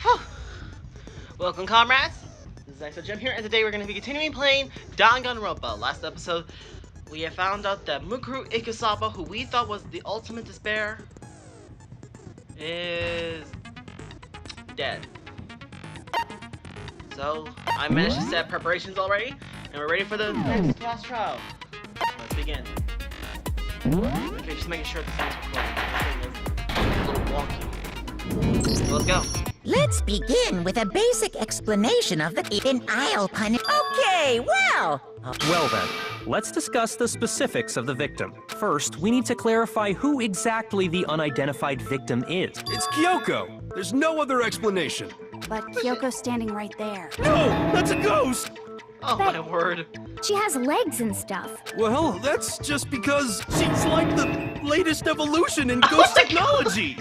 Whew. Welcome, comrades. This is Exo Gem here, and today we're going to be continuing playing Danganronpa. Last episode, we have found out that Mukuru Ikusaba, who we thought was the ultimate despair, is dead. So, I managed to set preparations already, and we're ready for the next class trial. Let's begin. Okay, just making sure the sound's recording. This thing is a little wonky. Let's go. Let's begin with a basic explanation of the denial punishment. Okay, well. Well then, let's discuss the specifics of the victim. First, we need to clarify who exactly the unidentified victim is. It's Kyoko! There's no other explanation. But Kyoko's standing right there. No! That's a ghost! Oh my word. She has legs and stuff. Well, that's just because she's like the latest evolution in ghost technology!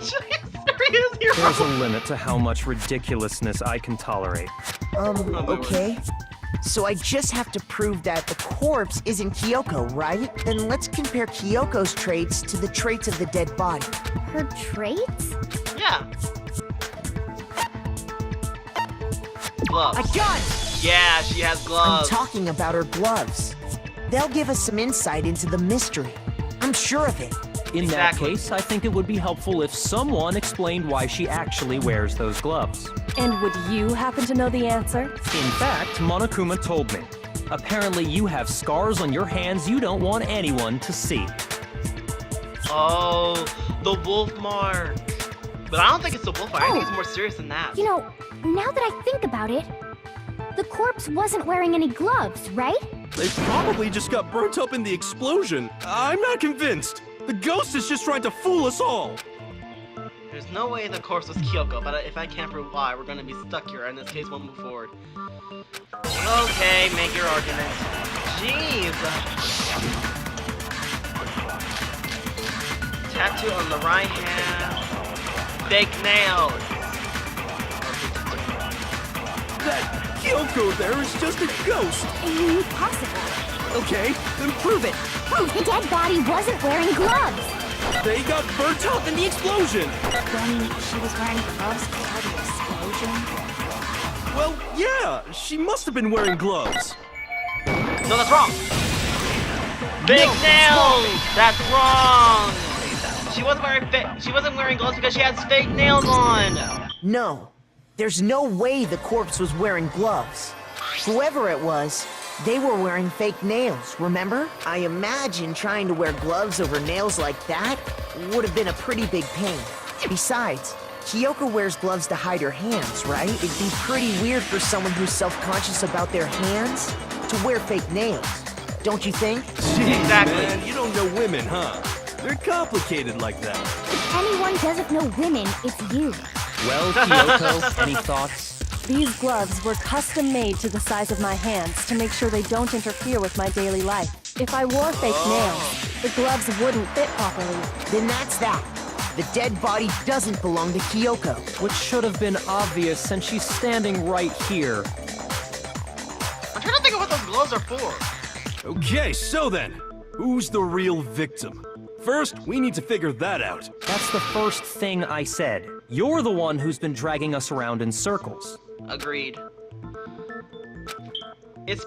There's a limit to how much ridiculousness I can tolerate. Okay. So I just have to prove that the corpse isn't Kyoko, right? Then let's compare Kyoko's traits to the traits of the dead body. Her traits? Yeah. Gloves. I got it! Yeah, she has I'm gloves. talking about her gloves. They'll give us some insight into the mystery. I'm sure of it. In Exactly. that case, I think it would be helpful if someone explained why she actually wears those gloves. And would you happen to know the answer? In fact, Monokuma told me. Apparently you have scars on your hands you don't want anyone to see. Oh, the wolf mark. But I don't think it's the wolf mark. I think it's more serious than that. You know, now that I think about it, the corpse wasn't wearing any gloves, right? They probably just got burnt up in the explosion. I'm not convinced. The ghost is just trying to fool us all. There's no way the corpse was Kyoko, but if I can't prove why, we're gonna be stuck here, and this case won't move forward. Okay, make your argument. Jeez. Tattoo on the right hand. Fake nails. That Kyoko there is just a ghost. Impossible. Okay, then prove it. Prove the dead body wasn't wearing gloves. They got burnt up in the explosion. Then she was wearing gloves before the explosion. Well, yeah, she must have been wearing gloves. No, that's wrong. Fake nails. That's wrong. She wasn't wearing gloves because she has fake nails on. No. There's no way the corpse was wearing gloves. Whoever it was, they were wearing fake nails, remember? I imagine trying to wear gloves over nails like that would have been a pretty big pain. Besides, Kyoko wears gloves to hide her hands, right? It'd be pretty weird for someone who's self-conscious about their hands to wear fake nails. Don't you think? Jeez, Exactly. man, you don't know women, huh? They're complicated like that. If anyone doesn't know women, it's you. Well, Kyoko, any thoughts? These gloves were custom made to the size of my hands to make sure they don't interfere with my daily life. If I wore fake nails, the gloves wouldn't fit properly. Then that's that. The dead body doesn't belong to Kyoko. Which should have been obvious since she's standing right here. I'm trying to think of what those gloves are for. Okay, so then, who's the real victim? First, we need to figure that out. That's the first thing I said. You're the one who's been dragging us around in circles. Agreed. It's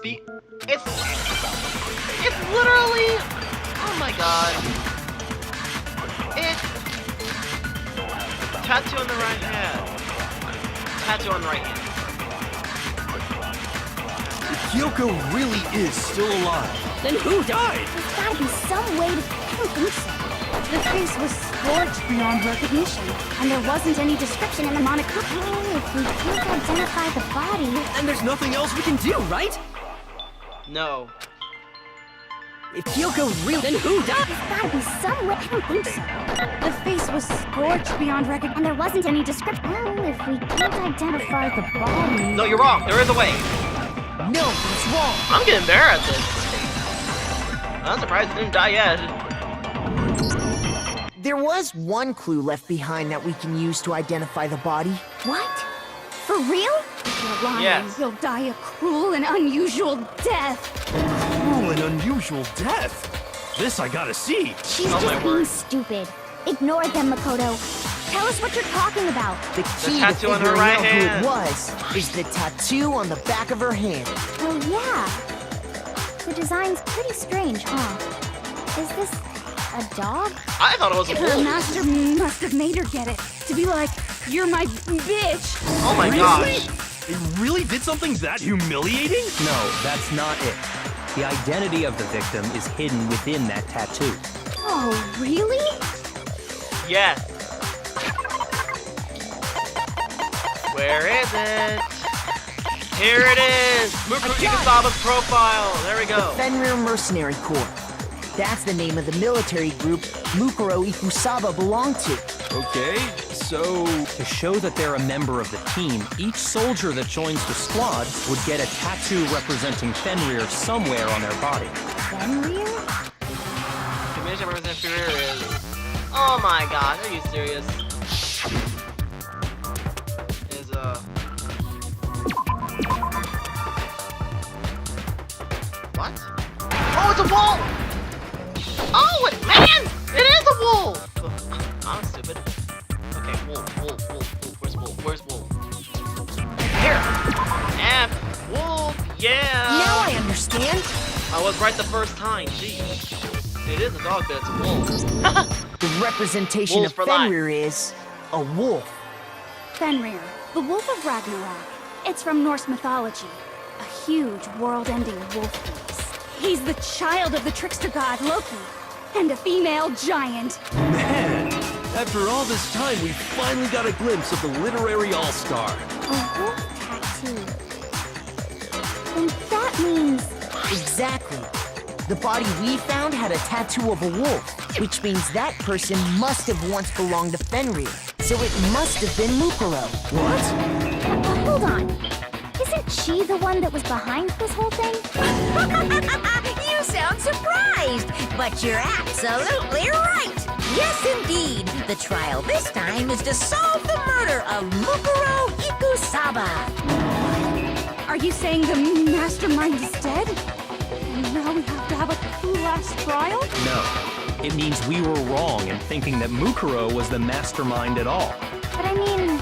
literally. Oh my god. It's tattoo on the right hand. Tattoo on the right hand. Kyoko really is still alive. Then who died? There's gotta be some way to... I don't think so. The face was scorched beyond recognition, and there wasn't any description in the Monokuma. Oh, if we can't identify the body... And there's nothing else we can do, right? No. If Kyoko really... Then who died? There's gotta be some way... I don't think so. The face was scorched beyond recognition, and there wasn't any description... Oh, if we can't identify the body... No, you're wrong. There is a way. No, it's wrong. I'm getting better at this. I'm surprised it didn't die yet. There was one clue left behind that we can use to identify the body. What? For real? If you're lying, Yes. you'll die a cruel and unusual death. Cruel and unusual death. This I gotta see. She's Oh my just being word. stupid. Ignore them, Makoto. Tell us what you're talking about. The key to tattoo on her figuring right out hand. who it was is the tattoo on the back of her hand. Oh, yeah. The design's pretty strange, huh? Is this a dog? I thought it was a Her wolf. master must have made her get it. To be like, you're my bitch. Oh my gosh. They really did something that humiliating? No, that's not it. The identity of the victim is hidden within that tattoo. Oh, really? Yes. Where is it? Here it is! Mukuro Ikusaba's profile! There we go. Fenrir Mercenary Corps. That's the name of the military group Mukuro Ikusaba belonged to. Okay, so... To show that they're a member of the team, each soldier that joins the squad would get a tattoo representing Fenrir somewhere on their body. Fenrir? The mission represents Fenrir is... Oh my god, are you serious? Is, What? Oh, it's a wolf! Oh, man! It is a wolf! I'm stupid. Okay, wolf. Where's wolf? Where's wolf? Here! F! Wolf! Yeah! Now I understand. I was right the first time, jeez. It is a dog, but it's a wolf. The representation Wolves of for life. Fenrir is a wolf. Fenrir, the wolf of Ragnarok. It's from Norse mythology. A huge, world-ending wolf beast. He's the child of the trickster god Loki, and a female giant. Man, after all this time, we finally got a glimpse of the literary all-star. A wolf tattoo. And that means... Exactly. The body we found had a tattoo of a wolf, which means that person must have once belonged to Fenrir. So it must have been Mukuro. What? Hold on. Isn't she the one that was behind this whole thing? You sound surprised, but you're absolutely right. Yes, indeed. The trial this time is to solve the murder of Mukuro Ikusaba. Are you saying the mastermind is dead? And now we have to have a last trial? No. It means we were wrong in thinking that Mukuro was the mastermind at all. But I mean,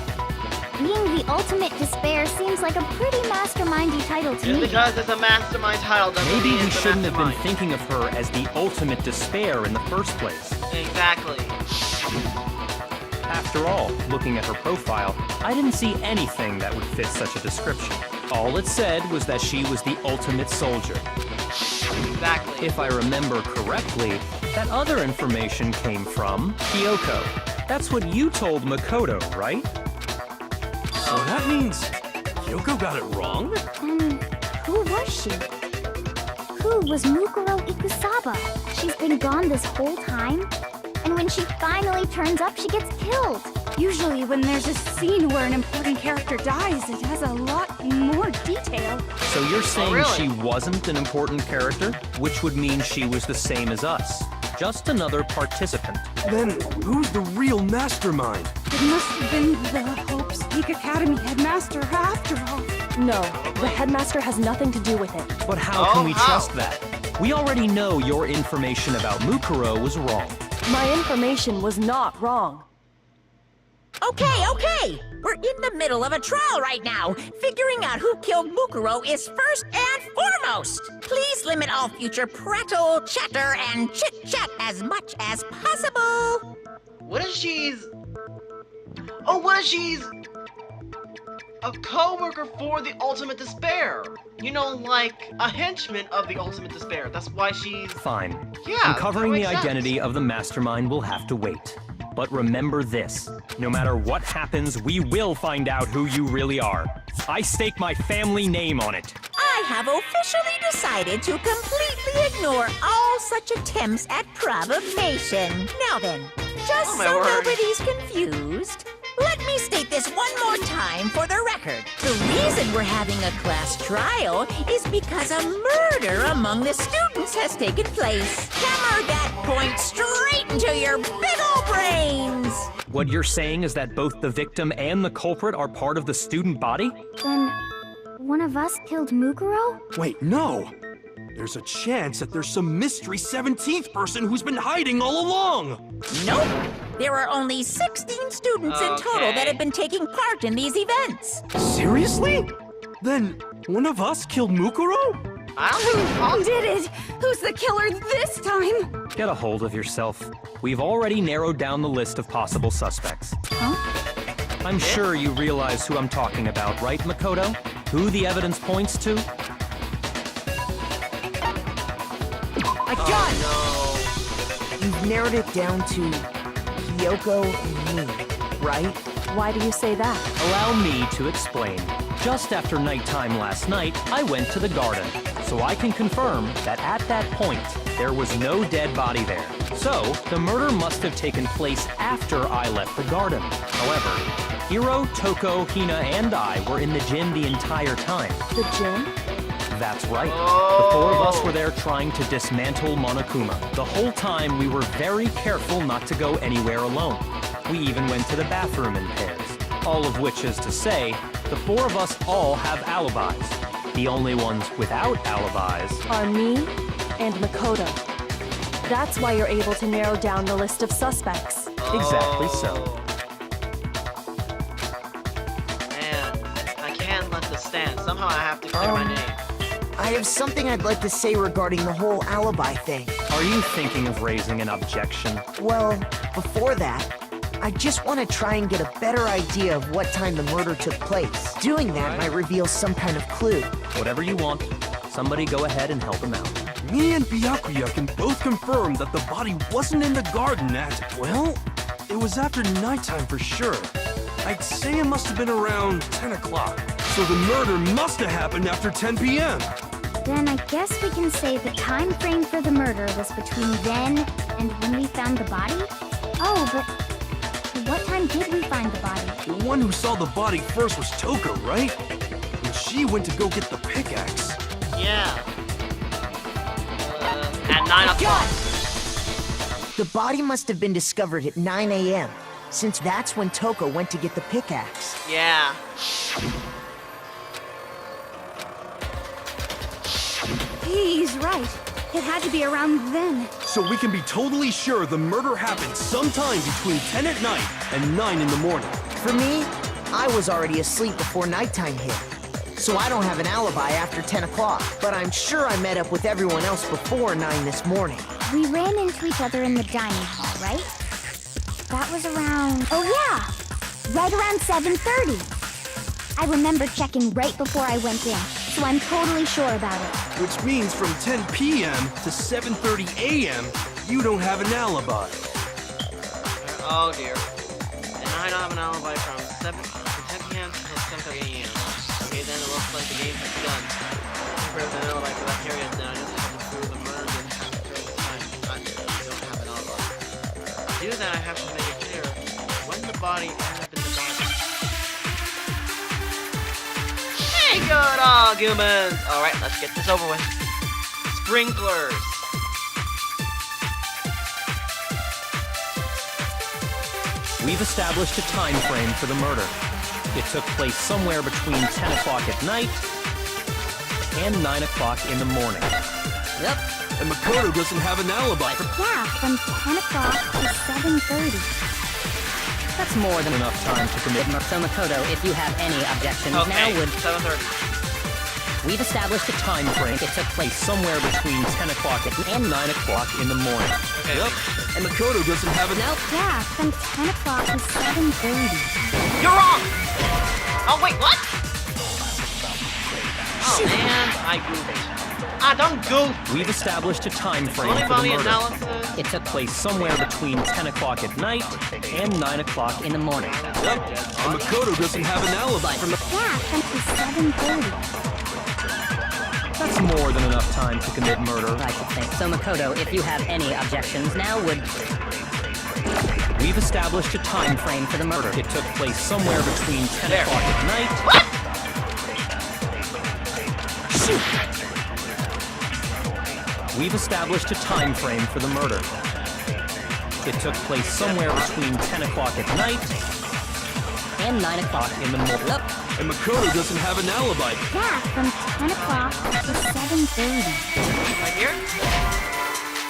being the ultimate despair seems like a pretty mastermindy title to Just me. because it's a mastermind title doesn't Maybe mean we it's a shouldn't have been mastermind. thinking of her as the ultimate despair in the first place. Exactly. After all, looking at her profile, I didn't see anything that would fit such a description. All it said was that she was the ultimate soldier. Exactly. If I remember correctly, that other information came from Kyoko. That's what you told Makoto, right? So that means Kyoko got it wrong? And who was she? Who was Mukuro Ikusaba? She's been gone this whole time? And when she finally turns up, she gets killed. Usually when there's a scene where an important character dies, it has a lot more detail. So you're saying really? she wasn't an important character, which would mean she was the same as us. Just another participant. Then who's the real mastermind? It must have been the Hope's Peak Academy headmaster after all. No, the headmaster has nothing to do with it. But how Oh, can we how? trust that? We already know your information about Mukuro was wrong. My information was not wrong. Okay. We're in the middle of a trial right now. Figuring out who killed Mukuro is first and foremost. Please limit all future prattle, chatter, and chit-chat as much as possible. What if she's... Oh, what if she's... a co-worker for the Ultimate Despair? You know, like a henchman of the Ultimate Despair. That's why she's... Fine. Yeah, Uncovering that the makes sense. identity of the mastermind will have to wait. But remember this, no matter what happens, we will find out who you really are. I stake my family name on it. I have officially decided to completely ignore all such attempts at provocation. Now then, just Oh, my so word. nobody's confused, let me state this one more time for the record. The reason we're having a class trial is because a murder among the students has taken place. Hammer that point straight into your big ol' brains! What you're saying is that both the victim and the culprit are part of the student body? Then, one of us killed Mukuro? Wait, no! There's a chance that there's some mystery 17th person who's been hiding all along! Nope. There are only 16 students in total that have been taking part in these events. Seriously? Then, one of us killed Mukuro? I don't think it's possible. Did it? Who's the killer this time? Get a hold of yourself. We've already narrowed down the list of possible suspects. Huh? I'm sure you realize who I'm talking about, right, Makoto? Who the evidence points to? I got it! No. You've narrowed it down to Kyoko and me, right? Why do you say that? Allow me to explain. Just after nighttime last night, I went to the garden, so I can confirm that at that point, there was no dead body there. So, the murder must have taken place after I left the garden. However, Hiro, Toko, Hina, and I were in the gym the entire time. The gym? That's right. The four of us were there trying to dismantle Monokuma. The whole time, we were very careful not to go anywhere alone. We even went to the bathroom in pairs. All of which is to say, the four of us all have alibis. The only ones without alibis Are me and Makoto. That's why you're able to narrow down the list of suspects. Exactly so. Man, I can't let this stand. Somehow I have to clear my name. I have something I'd like to say regarding the whole alibi thing. Are you thinking of raising an objection? Well, before that, I just want to try and get a better idea of what time the murder took place. Doing that might reveal some kind of clue. Whatever you want. Somebody go ahead and help him out. Me and Byakuya can both confirm that the body wasn't in the garden at, well, it was after nighttime for sure. I'd say it must have been around 10 o'clock. So the murder must have happened after 10 p.m. Then I guess we can say the time frame for the murder was between then and when we found the body? Oh, but what time did we find the body? The one who saw the body first was Toko, right? And she went to go get the pickaxe. Yeah. At 9 o'clock. The body must have been discovered at 9 a.m., since that's when Toko went to get the pickaxe. Yeah. He's right. It had to be around then. So we can be totally sure the murder happened sometime between 10 at night and 9 in the morning. For me, I was already asleep before nighttime hit, so I don't have an alibi after 10 o'clock. But I'm sure I met up with everyone else before 9 this morning. We ran into each other in the dining hall, right? That was around... Oh yeah! Right around 7:30. I remember checking right before I went in, so I'm totally sure about it. Which means from 10 p.m. to 7:30 a.m., you don't have an alibi. Oh dear. And I don't have an alibi from 10 p.m. to 7:30 a.m. Okay, then it looks like the game has begun. If there's an alibi for that period, then I just have to prove the murder didn't happen during the time. I don't have an alibi. To do that, I have to make it clear when the body ended up in the garden. Hey, good arguments! Alright, let's get this over with. Sprinklers. We've established a time frame for the murder. It took place somewhere between 10 o'clock at night and 9 o'clock in the morning. Yep. And Makoto doesn't have an alibi. Yeah, from 10 o'clock to 7:30. That's more than enough time to commit murder. So Makoto, if you have any objections, Okay, now would... 7:30. We've established a time frame. It took place somewhere between 10 o'clock and 9 o'clock in the morning. Okay. Yep. And Makoto doesn't have an alibi. Yeah, from 10 o'clock to 7:30. You're wrong! Oh, wait, what? Oh, man, I goofed. Ah, don't goof! We've established a time frame Only for the body murder. analysis. It took place somewhere between 10 o'clock at night and 9 o'clock in the morning. Yep. And Makoto doesn't have an alibi. Yeah, from 7:30. That's more than enough time to commit murder. I should think. So Makoto, if you have any objections, now would... We've established a time frame for the murder. It took place somewhere between 10 o'clock at night. What? Shoot! We've established a time frame for the murder. It took place somewhere between 10 o'clock at night And 9 o'clock. in the morning. And Makoto doesn't have an alibi. Yeah, from 10 o'clock to 7:30. Right here?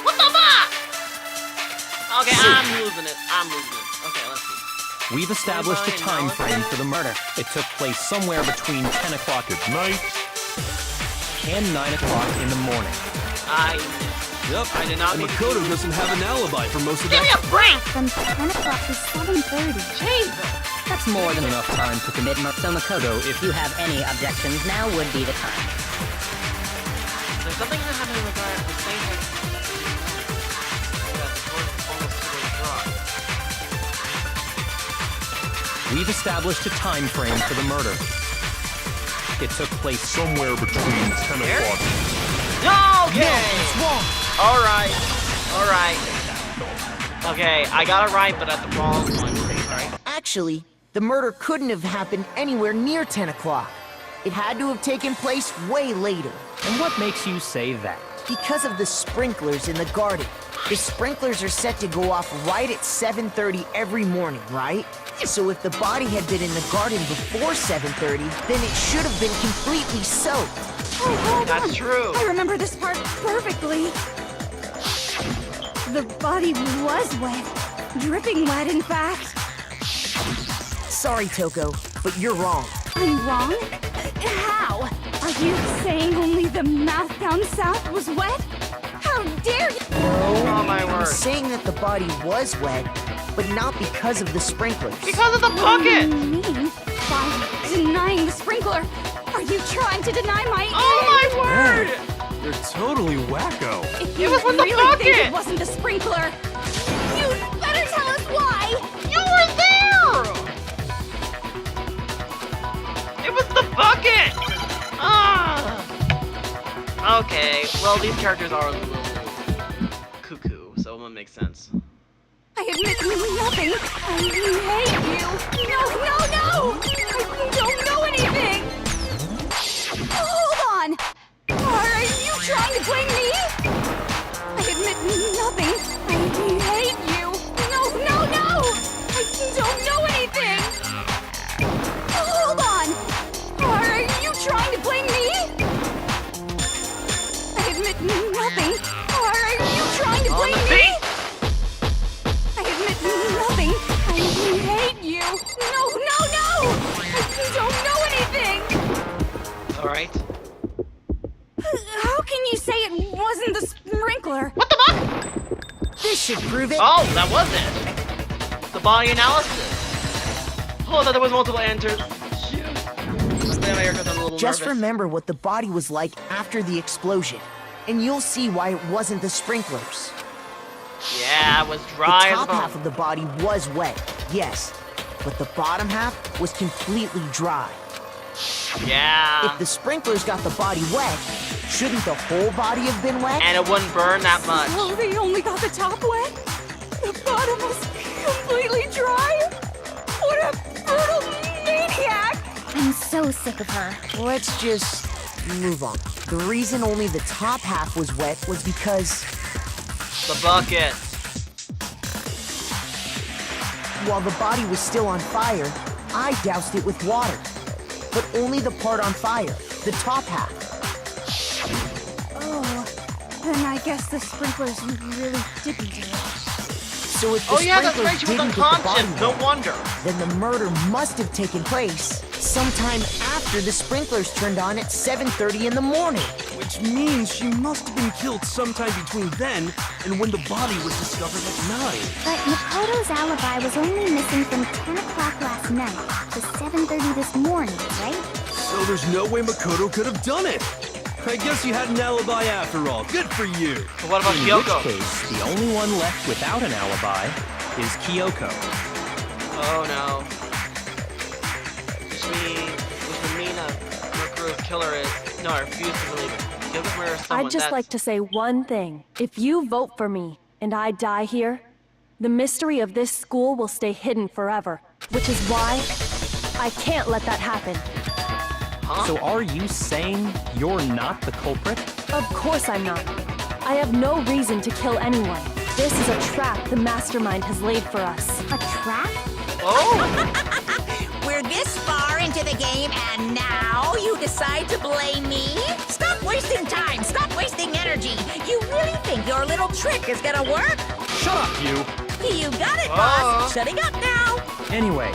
What the fuck? Okay, I'm losing it. Okay, let's see. We've established a time frame for the murder. It took place somewhere between 10 o'clock at night and 9 o'clock in the morning. I did not And mean to Makoto doesn't have an alibi for most of Give that. me a break! From 10 o'clock to 7:30. Jesus! That's more than enough time to commit murder. So Makoto, if you have any objections, now would be the time. There's something that happened with that. The same thing. Yeah, the door is almost totally dry. We've established a time frame for the murder. It took place somewhere between 10 Here? o'clock. Okay! Alright. Okay, I got it right, but at the wrong one. Alright. Actually, the murder couldn't have happened anywhere near 10 o'clock. It had to have taken place way later. And what makes you say that? Because of the sprinklers in the garden. The sprinklers are set to go off right at 7:30 every morning, right? So if the body had been in the garden before 7:30, then it should have been completely soaked. Oh, hold That's on. true. I remember this part perfectly. The body was wet. Dripping wet, in fact. Sorry, Toko, but you're wrong. I'm wrong? How? Are you saying only the mouth down south was wet? How dare you? Oh my I'm word. saying that the body was wet, but not because of the sprinklers. Because of the What do you bucket! mean? By denying the sprinkler, are you trying to deny my Oh my word! You're totally wacko. If you was with the really think bucket! it wasn't the sprinkler, you better tell us why! You were there! It was the bucket! Ah! Okay, well, these characters are a little cuckoo, so it would make sense. I admit nothing. I hate you. No! I don't know anything. Hold on. Are you trying to blame me? I admit nothing. I hate you. No! I don't know anything. Hold on. Are you trying to blame me? I admit nothing. Are you trying to On blame the me? feet! I admit nothing. I hate you. No! I don't know anything. Alright. How can you say it wasn't the sprinkler? What the fuck? This should prove it. Oh, that was it! The body analysis. Oh, I thought there was multiple answers. Shoot. Then my haircut's a little Just nervous. remember what the body was like after the explosion, and you'll see why it wasn't the sprinklers. Yeah, it was The dry as a top half bone. of the body was wet, yes, but the bottom half was completely dry. Yeah. If the sprinklers got the body wet, shouldn't the whole body have been wet? And it wouldn't burn that much. Oh, they only got the top wet? The bottom was completely dry? What a brutal maniac! I'm so sick of her. Let's just move on. The reason only the top half was wet was because The bucket. while the body was still on fire, I doused it with water. But only the part on fire, the top half. Oh, then I guess the sprinklers really didn't do it. So if the Oh yeah, that's sprinklers right, she was didn't get the body unconscious. No wet, wonder. then the murder must have taken place sometime after the sprinklers turned on at 7:30 in the morning. Which means she must have been killed sometime between then and when the body was discovered at 9. But Makoto's alibi was only missing from 10 o'clock last night to 7:30 this morning, right? So there's no way Makoto could have done it. I guess you had an alibi after all. Good for you. But what about In Kyoko? which case, the only one left without an alibi is Kyoko. Oh no. Which would mean Makuro's killer is... No, I refuse to believe it. Kyoko's murder is someone I'd just that's... like to say one thing. If you vote for me and I die here, the mystery of this school will stay hidden forever. Which is why I can't let that happen. Huh? So are you saying you're not the culprit? Of course I'm not. I have no reason to kill anyone. This is a trap the mastermind has laid for us. A trap? Oh! You're this far into the game and now you decide to blame me? Stop wasting time! Stop wasting energy! You really think your little trick is gonna work? Shut up, you! You got it, boss! Shutting up now! Anyway,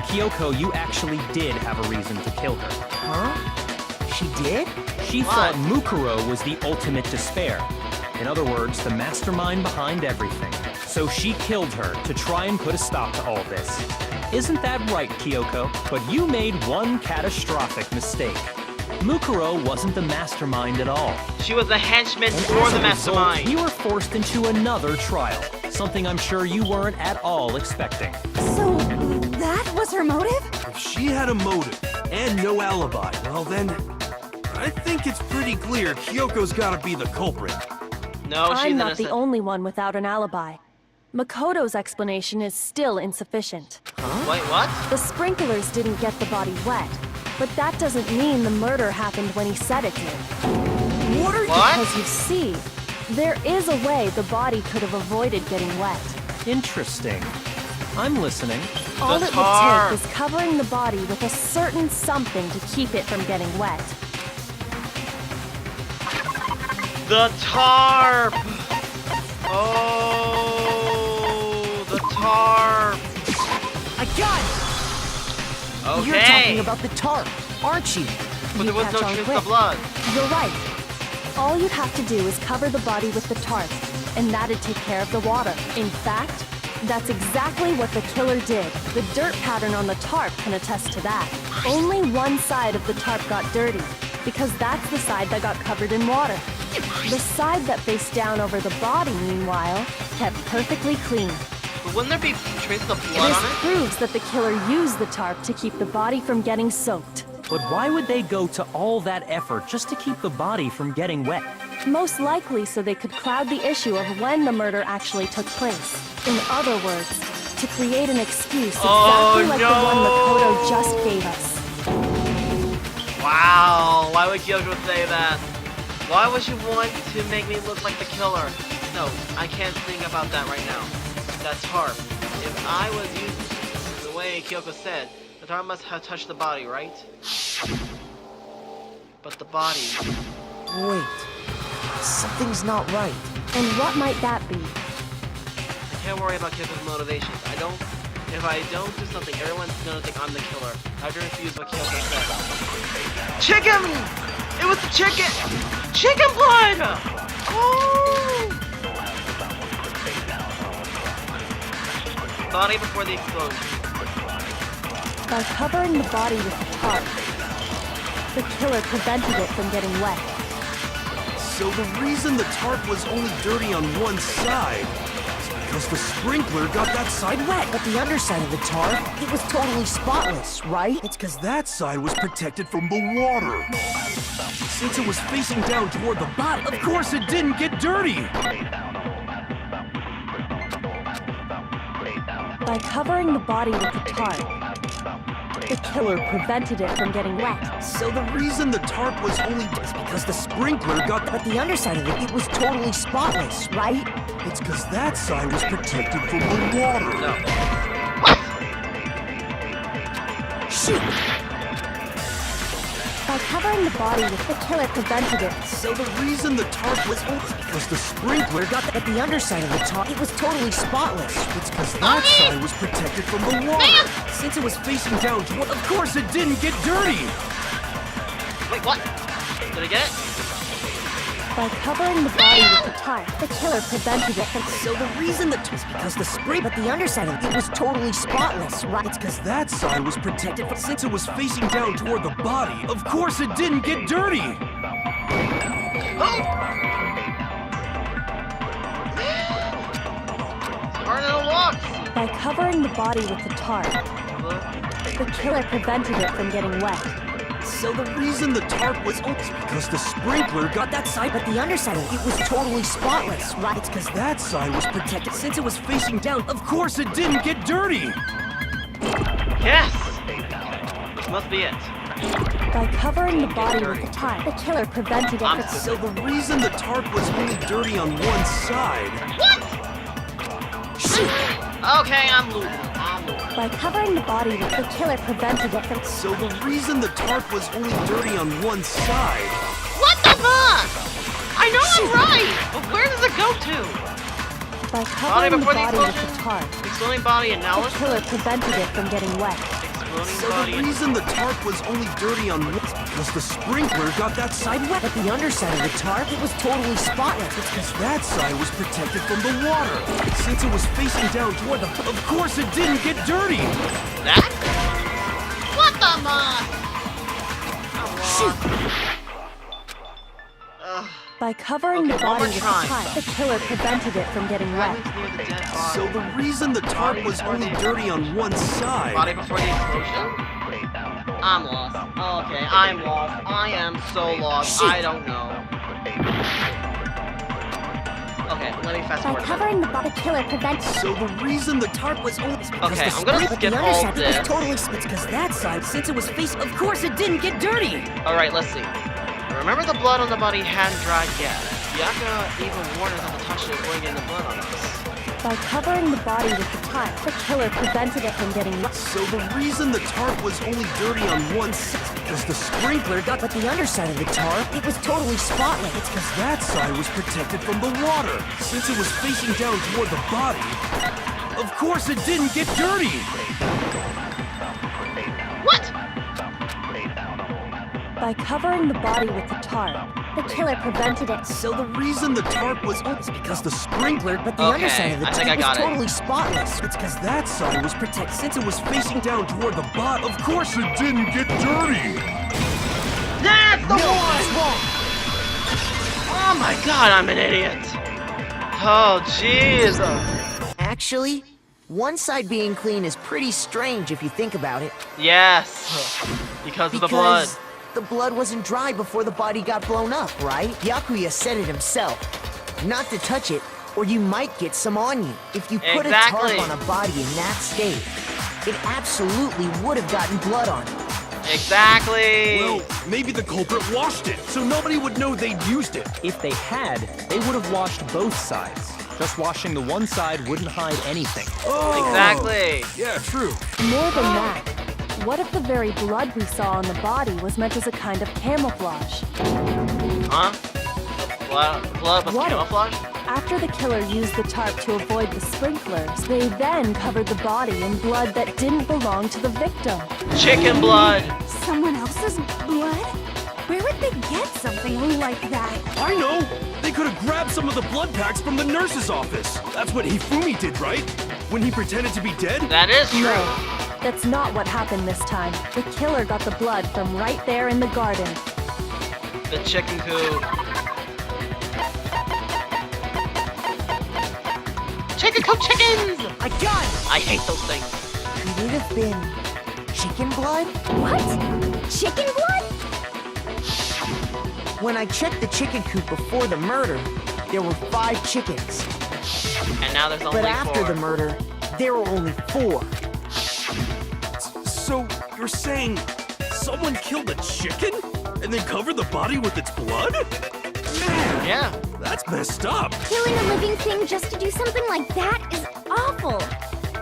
Kyoko, you actually did have a reason to kill her. Huh? She did? She thought Mukuro was the ultimate despair. In other words, the mastermind behind everything. So she killed her to try and put a stop to all this. Isn't that right, Kyoko? But you made one catastrophic mistake. Mukuro wasn't the mastermind at all. She was the henchman And for as the a result, mastermind. you were forced into another trial. Something I'm sure you weren't at all expecting. So, that was her motive? If she had a motive and no alibi, well then, I think it's pretty clear Kyoko's gotta be the culprit. No, she's I'm not innocent. the only one without an alibi. Makoto's explanation is still insufficient. Wait, what? The sprinklers didn't get the body wet, but that doesn't mean the murder happened when he said it did. What are you... What? Because you see, there is a way the body could have avoided getting wet. Interesting. I'm listening. All it tar. would take was covering the body with a certain something to keep it from getting wet. The tarp! Oh, the tarp! I got it! You're Okay. talking about the tarp, aren't you? But there was no catch on trace quick. of blood. You're right. All you'd have to do is cover the body with the tarp, and that'd take care of the water. In fact, that's exactly what the killer did. The dirt pattern on the tarp can attest to that. Only one side of the tarp got dirty, because that's the side that got covered in water. The side that faced down over the body, meanwhile, kept perfectly clean. But wouldn't there be traces of blood This on it? proves that the killer used the tarp to keep the body from getting soaked. But why would they go to all that effort just to keep the body from getting wet? Most likely so they could cloud the issue of when the murder actually took place. In other words, to create an excuse exactly like the one Makoto just gave us. Wow, why would Kyoko say that? Why would you want to make me look like the killer? No, I can't think about that right now. That tarp. If I was using the way Kyoko said, the tarp must have touched the body, right? But the body... Wait, something's not right. And what might that be? I can't worry about Kyoko's motivations. If I don't do something, everyone's gonna think I'm the killer. I have to refuse what Kyoko said. Chicken! It was the chicken! Chicken blood! Oh! Body before the explosion. By covering the body with the tarp, the killer prevented it from getting wet. So the reason the tarp was only dirty on one side is because the sprinkler got that side wet. But the underside of the tarp, it was totally spotless, right? It's because that side was protected from the water. Since it was facing down toward the body, of course it didn't get dirty. By covering the body with the tarp, the killer prevented it from getting wet. So the reason the tarp was only is because the sprinkler got But the underside of it, it was totally spotless, right? It's because that side was protected from the water. No. Shoot! By covering the body with the killer prevented it. So the reason the tarp was only is because the sprinkler got But the underside of the tarp, it was totally spotless. It's because that side was protected from the water. Since it was facing down toward, of course it didn't get dirty. Wait, what? Did I get it? By covering the body with the tarp, the killer prevented it from... So the reason that is because the spring, but the underside of it was totally spotless, right? It's because that side was protected since it was facing down toward the body. Of course it didn't get dirty. Oh! It's harder than it looks! By covering the body with the tarp, the killer prevented it from getting wet. So the reason the tarp was open is because the sprinkler got that side, But the underside of it was totally spotless, right? it's because that side was protected since it was facing down. Of course it didn't get dirty. Yes! This must be it. By covering the body with the tarp, the killer prevented it from... So the reason the tarp was only dirty on one side. What? Shoot! Okay, I'm losing. By covering the body with the killer prevented it from... So the reason the tarp was only dirty on one side... What the fuck? I know I'm right, but where does it go to? By covering the before the body with explosion? the tarp, Exploding body and now the killer prevented it from getting wet. exploding So body the and... reason the tarp was only dirty on one because the sprinkler got that side wet. But the underside of the tarp, it was totally spotless. It's because that side was protected from the water. Since it was facing down toward the... Of course it didn't get dirty! That? What the fuck? Shoot! By covering the Okay, one body more with the time. tarp, the killer prevented it from getting wet. Fragments near the dead body. So the reason the tarp was only dirty on one side... Body before the explosion? I'm lost. Okay, I'm lost. I am so lost. I don't know. Okay, let me fast By forward. covering the body, the killer prevented... So the reason the tarp was only... Okay, I'm gonna But skip the all underside, it this. was totally spotless because that side, since it was facing, of course it didn't get dirty. Alright, let's see. Remember the blood on the body hadn't dried yet. Yaka even warned us not to touch it or get the blood on us. By covering the body with the tarp, the killer prevented it from getting wet. So the reason the tarp was only dirty on one side because the sprinkler got... But the underside of the tarp, it was totally spotless. It's because that side was protected from the water. Since it was facing down toward the body, of course it didn't get dirty. What? By covering the body with the tarp, The killer prevented it. So the reason the tarp was only because the sprinkler... But the Okay, underside of the I think I tarp was got it. totally spotless. It's because that side was protected. Since it was facing down toward the bottom, of course it didn't get dirty. That's the No, one! it's wrong. Oh my god, I'm an idiot. Oh, jeez. Actually, one side being clean is pretty strange if you think about it. Yes. Because of the blood. The blood wasn't dry before the body got blown up, right? Yakuya said it himself. Not to touch it, or you might get some on you. If you put Exactly. a tarp on a body in that state, it absolutely would have gotten blood on it. Exactly. Well, maybe the culprit washed it, so nobody would know they'd used it. If they had, they would have washed both sides. Just washing the one side wouldn't hide anything. Oh, Exactly. Yeah, true. more than that, what if the very blood we saw on the body was meant as a kind of camouflage? Huh? Blood was What if- camouflage? After the killer used the tarp to avoid the sprinklers, they then covered the body in blood that didn't belong to the victim. Chicken blood. Someone else's blood? Where would they get something like that? I know! They could have grabbed some of the blood packs from the nurse's office. That's what Hifumi did, right? When he pretended to be dead? That is true. No, that's not what happened this time. The killer got the blood from right there in the garden. The chicken coop. Chicken coop chickens! I got it! I hate those things. Could it have been chicken blood? What? Chicken blood? When I checked the chicken coop before the murder, there were 5 chickens. And now there's only But after 4. the murder, there were only 4. So, you're saying someone killed a chicken? And then covered the body with its blood? Man, Yeah. that's messed up. Killing a living thing just to do something like that is awful.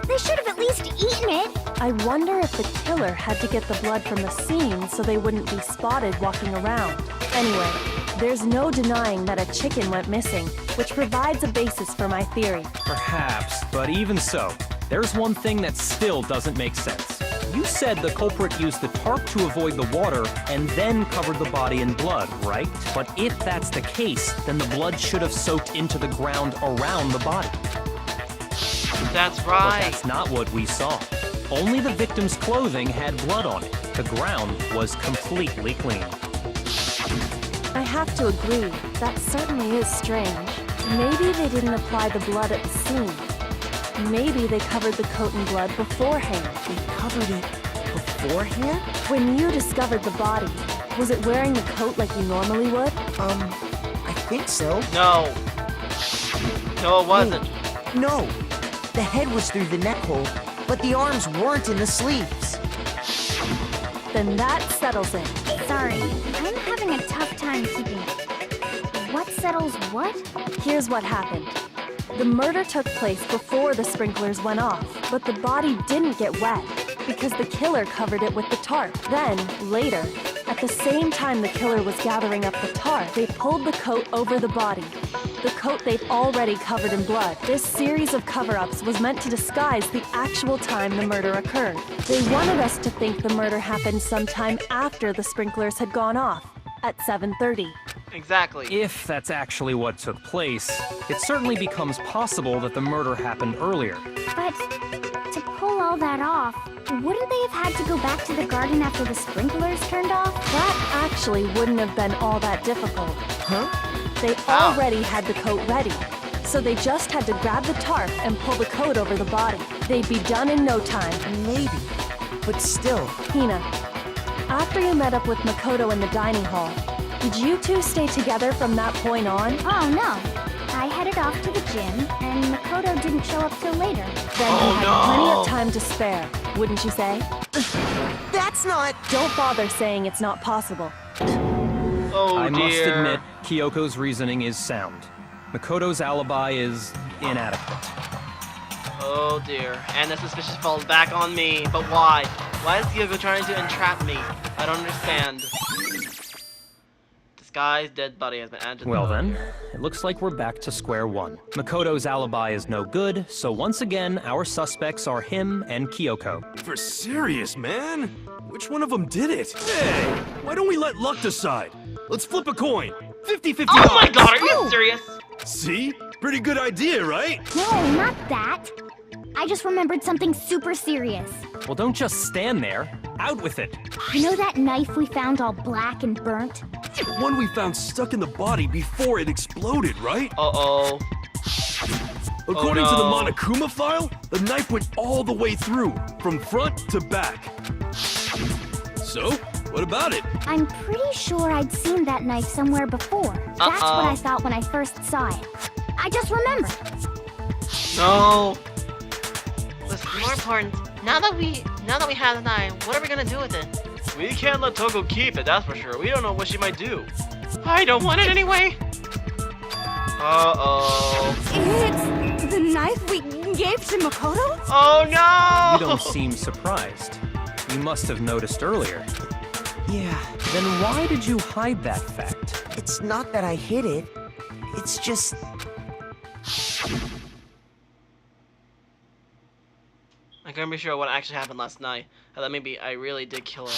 They should have at least eaten it. I wonder if the killer had to get the blood from the scene so they wouldn't be spotted walking around. Anyway, there's no denying that a chicken went missing, which provides a basis for my theory. Perhaps, but even so, there's one thing that still doesn't make sense. You said the culprit used the tarp to avoid the water and then covered the body in blood, right? But if that's the case, then the blood should have soaked into the ground around the body. That's But right. that's not what we saw. Only the victim's clothing had blood on it. The ground was completely clean. I have to agree, that certainly is strange. Maybe they didn't apply the blood at the scene. Maybe they covered the coat in blood beforehand. They covered it beforehand? When you discovered the body, was it wearing the coat like you normally would? I think so. No. No, it wasn't. No. The head was through the neck hole, but the arms weren't in the sleeves. Then that settles it. Sorry, I'm having a tough time keeping it. What settles what? Here's what happened. The murder took place before the sprinklers went off, but the body didn't get wet because the killer covered it with the tarp. Then, later, at the same time the killer was gathering up the tarp, they pulled the coat over the body. The coat they'd already covered in blood. This series of cover-ups was meant to disguise the actual time the murder occurred. They wanted us to think the murder happened sometime after the sprinklers had gone off, at 7:30. Exactly. If that's actually what took place, it certainly becomes possible that the murder happened earlier. But to pull all that off, wouldn't they have had to go back to the garden after the sprinklers turned off? That actually wouldn't have been all that difficult. Huh? They already had the coat ready, so they just had to grab the tarp and pull the coat over the body. They'd be done in no time. Maybe. But still. Hina, after you met up with Makoto in the dining hall, did you two stay together from that point on? Oh no. I headed off to the gym, and Makoto didn't show up till later. Then you had plenty of time to spare, wouldn't you say? That's not... Don't bother saying it's not possible. Oh I dear. must admit, Kyoko's reasoning is sound. Makoto's alibi is inadequate. Oh dear. And the suspicion falls back on me. But why? Why is Kyoko trying to entrap me? I don't understand. This guy's dead body has been added to the Well boat. then, it looks like we're back to square one. Makoto's alibi is no good, so once again, our suspects are him and Kyoko. For serious, man? Which one of them did it? Hey, why don't we let luck decide? Let's flip a coin. 50-50 Oh my odds. god, are you serious? See? Pretty good idea, right? No, not that. I just remembered something super serious. Well, don't just stand there. Out with it. You know that knife we found all black and burnt? One we found stuck in the body before it exploded, right? Uh-oh. According no. to the Monokuma file, the knife went all the way through, from front to back. So, what about it? I'm pretty sure I'd seen that knife somewhere before. That's what I thought when I first saw it. I just remembered. No. Listen, more important, now that we have the knife, what are we gonna do with it? We can't let Toko keep it, that's for sure. We don't know what she might do. I don't want it anyway. Uh-oh. It's the knife we gave to Makoto? Oh no! You don't seem surprised. You must have noticed earlier. Yeah. Then why did you hide that fact? It's not that I hid it. It's just... I couldn't be sure what actually happened last night. I thought maybe I really did kill her.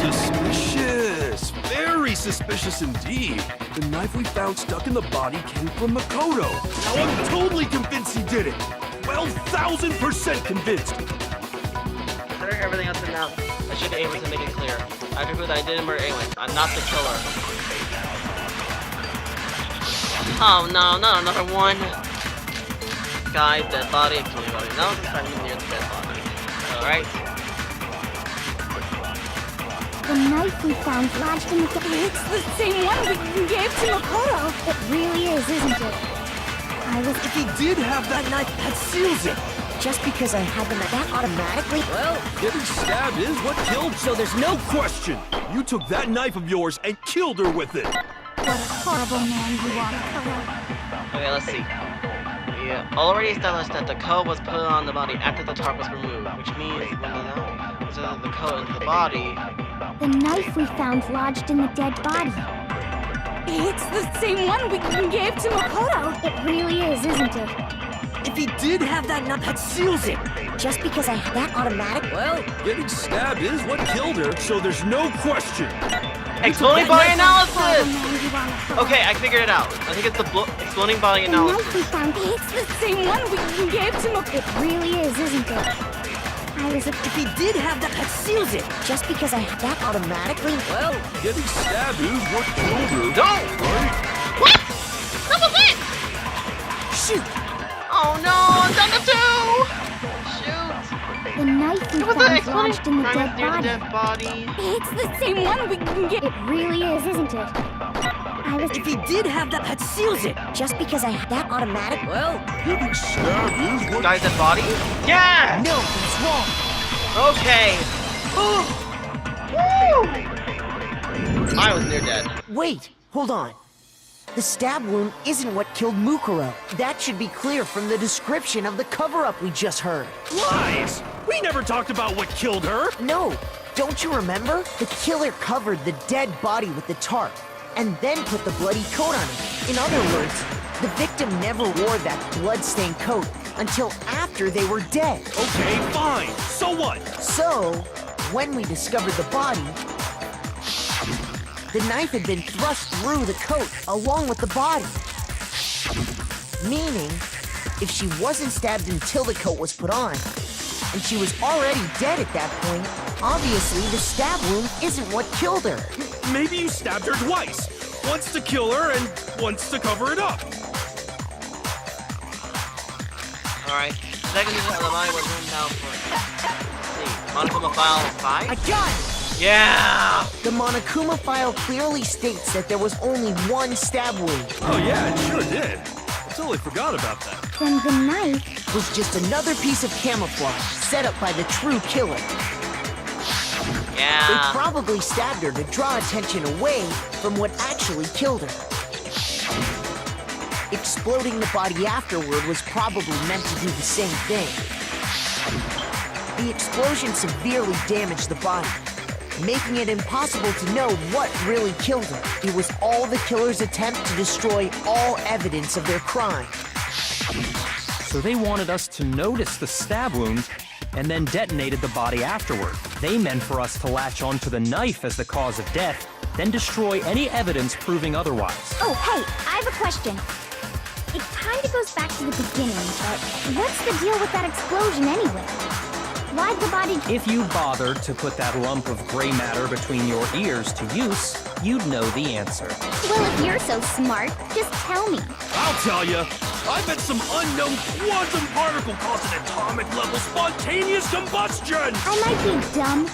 Suspicious! Very suspicious indeed. The knife we found stuck in the body came from Makoto. Now I'm totally convinced he did it. 12,000% convinced. Considering everything else turned out, I should be able to make it clear. I conclude that I didn't murder anyone. I'm not the killer. Oh no, not another one. Guy's dead body, exploding body. Now it's starting near the dead body. Alright. The knife we found lodged in the... It's the same one we gave to Makoto. It really is, isn't it? I was... If he did have that knife, that seals it. Just because I had the knife, that automatically... Well, Getting stabbed is what killed, so there's no question. You took that knife of yours and killed her with it. What a horrible man you are, Makoto. Okay, let's see. We already established that the coat was put on the body after the tarp was removed, which means when the coat into the body... The knife we found lodged in the dead body. It's the same one we gave to Makoto. It really is, isn't it? If he did have that knife, that seals it. Just because I had that automatic... well, Getting stabbed is what killed her, so there's no question. Exploding body analysis! Man, you are, Makoto. Okay, I figured it out. I think it's the exploding body The knife we analysis. found, it's the same one we gave to Makoto. It really is, isn't it? I was a... If he did have that seals it. Just because I had that automatically... well, Getting stabbed is what killed her. No! Right? What? That was it! Shoot! Oh no, I'm down to 2! Shoot! The knife we It was the found exploding lodged in the right dead near the body. dead body. It's the same one we gave... It really is, isn't it? I was... If he did have that seals it. Just because I had that automatic... well, Getting stabbed is what... Guy's dead body? Yeah! No, that's wrong. Okay. Ooh. Woo! I was near dead. Wait, hold on. The stab wound isn't what killed Mukuro. That should be clear from the description of the cover-up we just heard. Lies! We never talked about what killed her! No, don't you remember? The killer covered the dead body with the tarp, and then put the bloody coat on it. In other words, the victim never wore that blood-stained coat until after they were dead. Okay, fine. So what? So, when we discovered the body, the knife had been thrust through the coat along with the body. Meaning, if she wasn't stabbed until the coat was put on, and she was already dead at that point, obviously the stab wound isn't what killed her. Maybe you stabbed her twice. Once to kill her and once to cover it up. Alright. Second is the body was written down for. Let's see. Monokuma file 5? I got it! Yeah! The Monokuma file clearly states that there was only one stab wound. Oh yeah, it sure did. I totally forgot about that. Then the knife. Was just another piece of camouflage set up by the true killer. They Yeah. probably stabbed her to draw attention away from what actually killed her. Exploding the body afterward was probably meant to do the same thing. The explosion severely damaged the body, making it impossible to know what really killed her. It was all the killer's attempt to destroy all evidence of their crime. So they wanted us to notice the stab wound and then detonated the body afterward. They meant for us to latch onto the knife as the cause of death, then destroy any evidence proving otherwise. Oh, hey, I have a question. It kind of goes back to the beginning, but what's the deal with that explosion anyway? Why'd the body... If you bothered to put that lump of gray matter between your ears to use, you'd know the answer. Well, if you're so smart, just tell me. I'll tell you. I bet some unknown quantum particle caused an atomic-level spontaneous combustion! I might be dumb,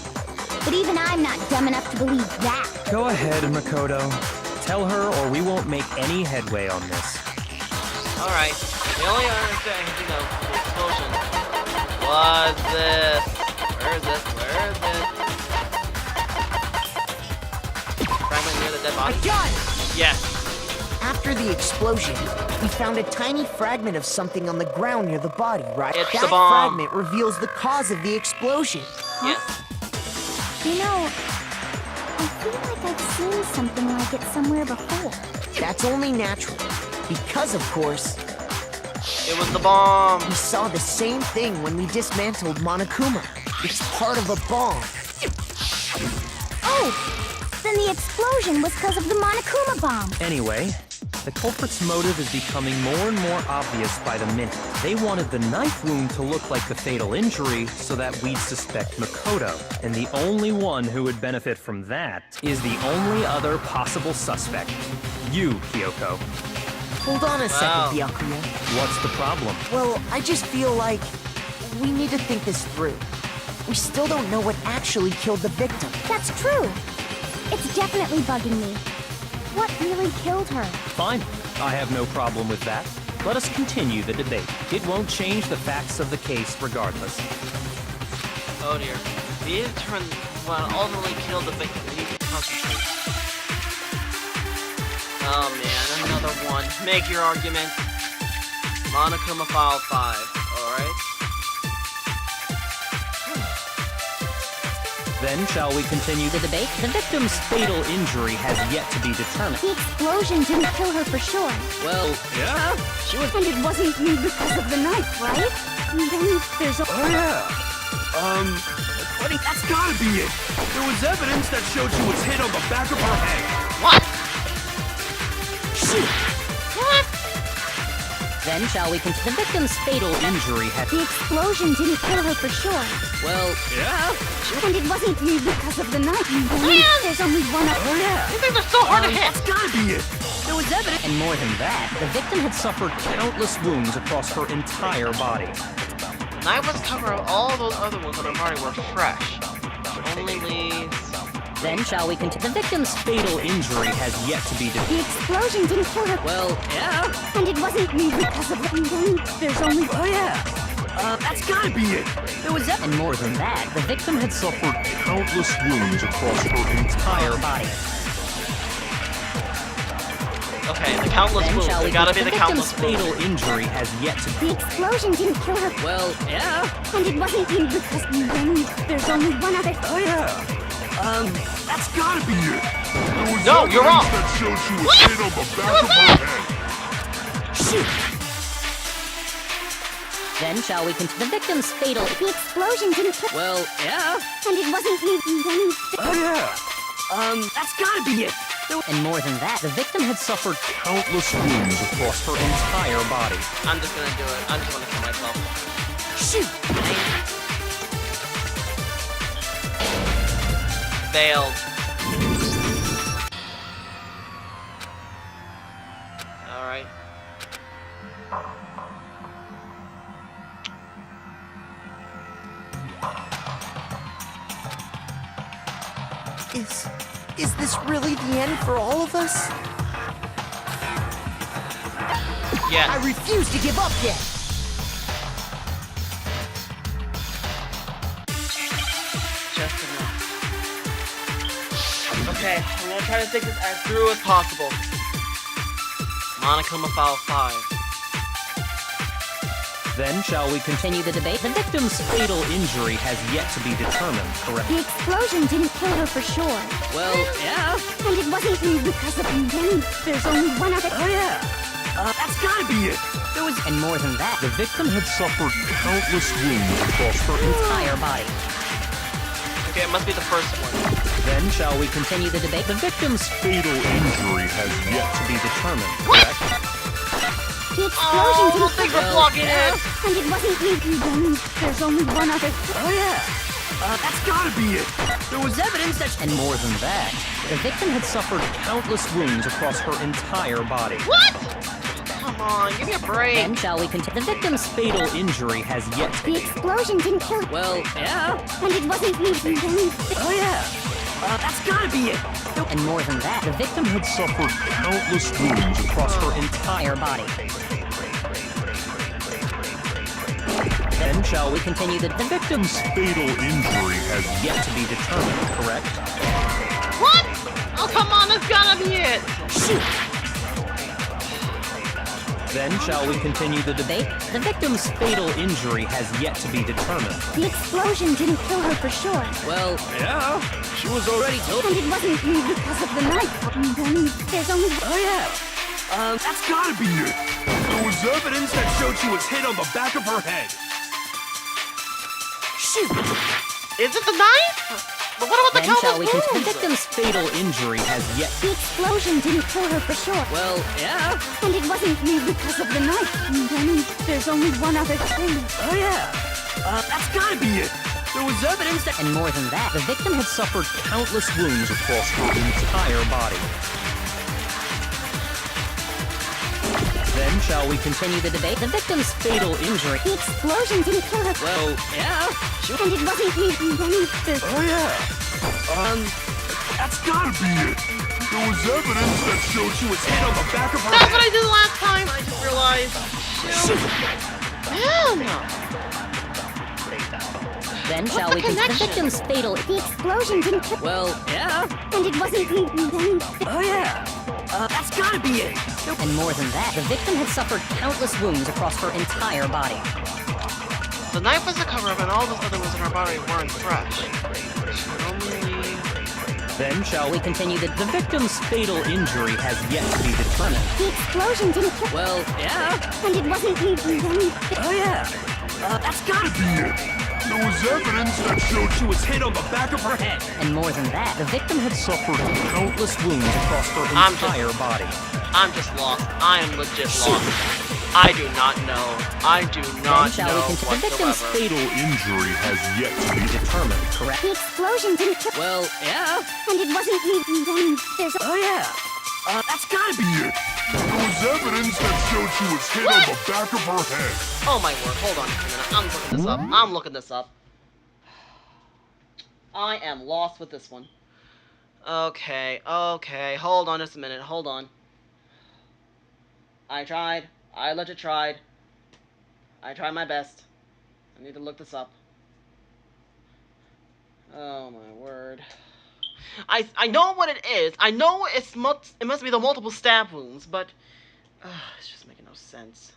but even I'm not dumb enough to believe that. Go ahead, Makoto. Tell her or we won't make any headway on this. Alright. The only understanding of the explosion was this. Where is this? Where is this? Fragment near the dead body? I got it! Yes. After the explosion, we found a tiny fragment of something on the ground near the body, right? It's that the bomb. fragment reveals the cause of the explosion. Yes. You know, I feel like I've seen something like it somewhere before. That's only natural, because of course, It was the bomb. we saw the same thing when we dismantled Monokuma. It's part of a bomb. Oh! Then the explosion was because of the Monokuma bomb. Anyway, the culprit's motive is becoming more and more obvious by the minute. They wanted the knife wound to look like the fatal injury so that we'd suspect Makoto. And the only one who would benefit from that is the only other possible suspect. You, Kyoko. Hold on a Wow. second, Byakuya. What's the problem? Well, I just feel like we need to think this through. We still don't know what actually killed the victim. That's true. It's definitely bugging me. What really killed her? Fine. I have no problem with that. Let us continue the debate. It won't change the facts of the case regardless. Oh dear. We need to determine what ultimately killed the victim. We need to concentrate. Oh man, another one. Make your argument. Monokuma file 5. Alright. Then, shall we continue the debate? The victim's fatal injury has yet to be determined. The explosion didn't kill her for sure. Well, Yeah? she was... And it wasn't because of the knife, right? And then there's a... Oh yeah. Buddy, that's gotta be it. There was evidence that showed she was hit on the back of her head. What? Shoot! Then shall we continue? The victim's fatal injury had... The explosion didn't kill her for sure. Well, Yeah? And it wasn't because of the knife. And then there's only one other... Oh yeah. These things are so hard to hit. That's gotta be it. there was evidence. And more than that, the victim had suffered countless wounds across her entire body. Knife was cover of all those other ones on her body were fresh. Only leaves. Then shall we continue? The victim's Fatal injury has yet to be The explosion didn't kill her. well, Yeah? And it wasn't because of... And then there's only... Oh yeah. That's gotta be it. there was evidence. And more than that, the victim had suffered countless wounds across her entire body. Okay, the countless Then wounds. shall we It gotta be continue? the countless wounds. Fatal injury has yet to The explosion didn't kill her. Well, yeah. And it wasn't me because then there's only one other. Oh yeah. That's gotta be it. There was No, you're wrong. That showed she was hit on the back of her head. Shoot! Then shall we continue? The victim's fatal. The explosion didn't kill. Well, yeah. And it wasn't me then. Oh yeah. That's gotta be it. And more than that, the victim had suffered. countless wounds across her entire body. I'm just gonna do it. I just wanna kill myself. Shoot! Failed. Alright. Is this really the end for all of us? Yes. I refuse to give up yet! Just enough. Okay, I'm gonna try to think this as through as possible. Monica Mafal 5. Then shall we continue? Continue the debate. The victim's fatal injury has yet to be determined, correct? The explosion didn't kill her for sure. Well, yeah. And it wasn't me because of then there's only one other. Oh yeah. That's gotta be it. There was. And more than that, The victim had suffered countless wounds across her entire body. Okay, it must be the first one. Then shall we continue? Continue the debate. The victim's fatal injury has yet to be determined, correct? The explosion didn't Thanks kill for her. blocking it! And it wasn't me then there's only one other. Oh yeah. That's gotta be it. There was evidence that. And more than that, The victim had suffered countless wounds across her entire body. What? Come on, give me a break. then shall we continue? The victim's Fatal injury has yet to The explosion didn't kill her. Well, yeah. And it wasn't me then. Oh yeah. That's gotta be it. And more than that, the victim had suffered countless wounds across her entire body. Then shall we Continue the victim's fatal injury has yet to be determined, correct? What? Oh, come on, that's gotta be it. Shoot! Then shall we continue the debate? The victim's fatal injury has yet to be determined. The explosion didn't kill her for sure. Well, Yeah. She was already told. And it wasn't me because of the knife. Then there's only. Oh yeah. That's gotta be it. There was evidence that showed she was hit on the back of her head. Shoot! Is it the knife? But what about the then shall countless we wounds? continue? The victim's fatal injury has yet. The explosion didn't kill her for sure. Well, yeah. And it wasn't me because of the knife. Then there's only one other thing. Oh yeah. That's gotta be it. There was evidence that. And more than that, The victim had suffered countless wounds across her entire body. Then shall we continue the debate. The victim's fatal injury? The explosion didn't kill her. Well, yeah. And it wasn't me. Then there's. Oh yeah. That's gotta be it. There was evidence that showed she was hit on the back of her That's head. what I did last time. I just realized. Shoot. Damn. Then shall the we continue? The connection? victim's fatal. The explosion didn't kill. Well, yeah. And it wasn't me. Then. Oh yeah. That's gotta be it. And more than that, the victim had suffered countless wounds across her entire body. The knife was a cover-up, and all those other ones in our body weren't fresh. Then shall we continue? The victim's fatal injury has yet to be determined. The explosion didn't kill. Well, yeah. And it wasn't me. Then. Oh yeah. That's gotta be it. There was evidence that showed she was hit on the back of her head. And more than that, the victim had Suffered countless wounds across her I'm just- entire body. I'm just lost. I am legit lost. I do not know. I do not shall we know continue? The victim's whatsoever. Fatal injury has yet to be determined, correct? The explosion didn't kill. Well, yeah. And it wasn't me. Then there's. Oh yeah. That's gotta be it. There was evidence that showed she was hit on the back of her head. Oh my word, hold on just a minute. I'm looking this up. I'm looking this up. I am lost with this one. Okay, hold on just a minute, hold on. I tried. I legit tried. I tried my best. I need to look this up. Oh my word. I know what it is. I know it must be the multiple stab wounds, but it's just making no sense.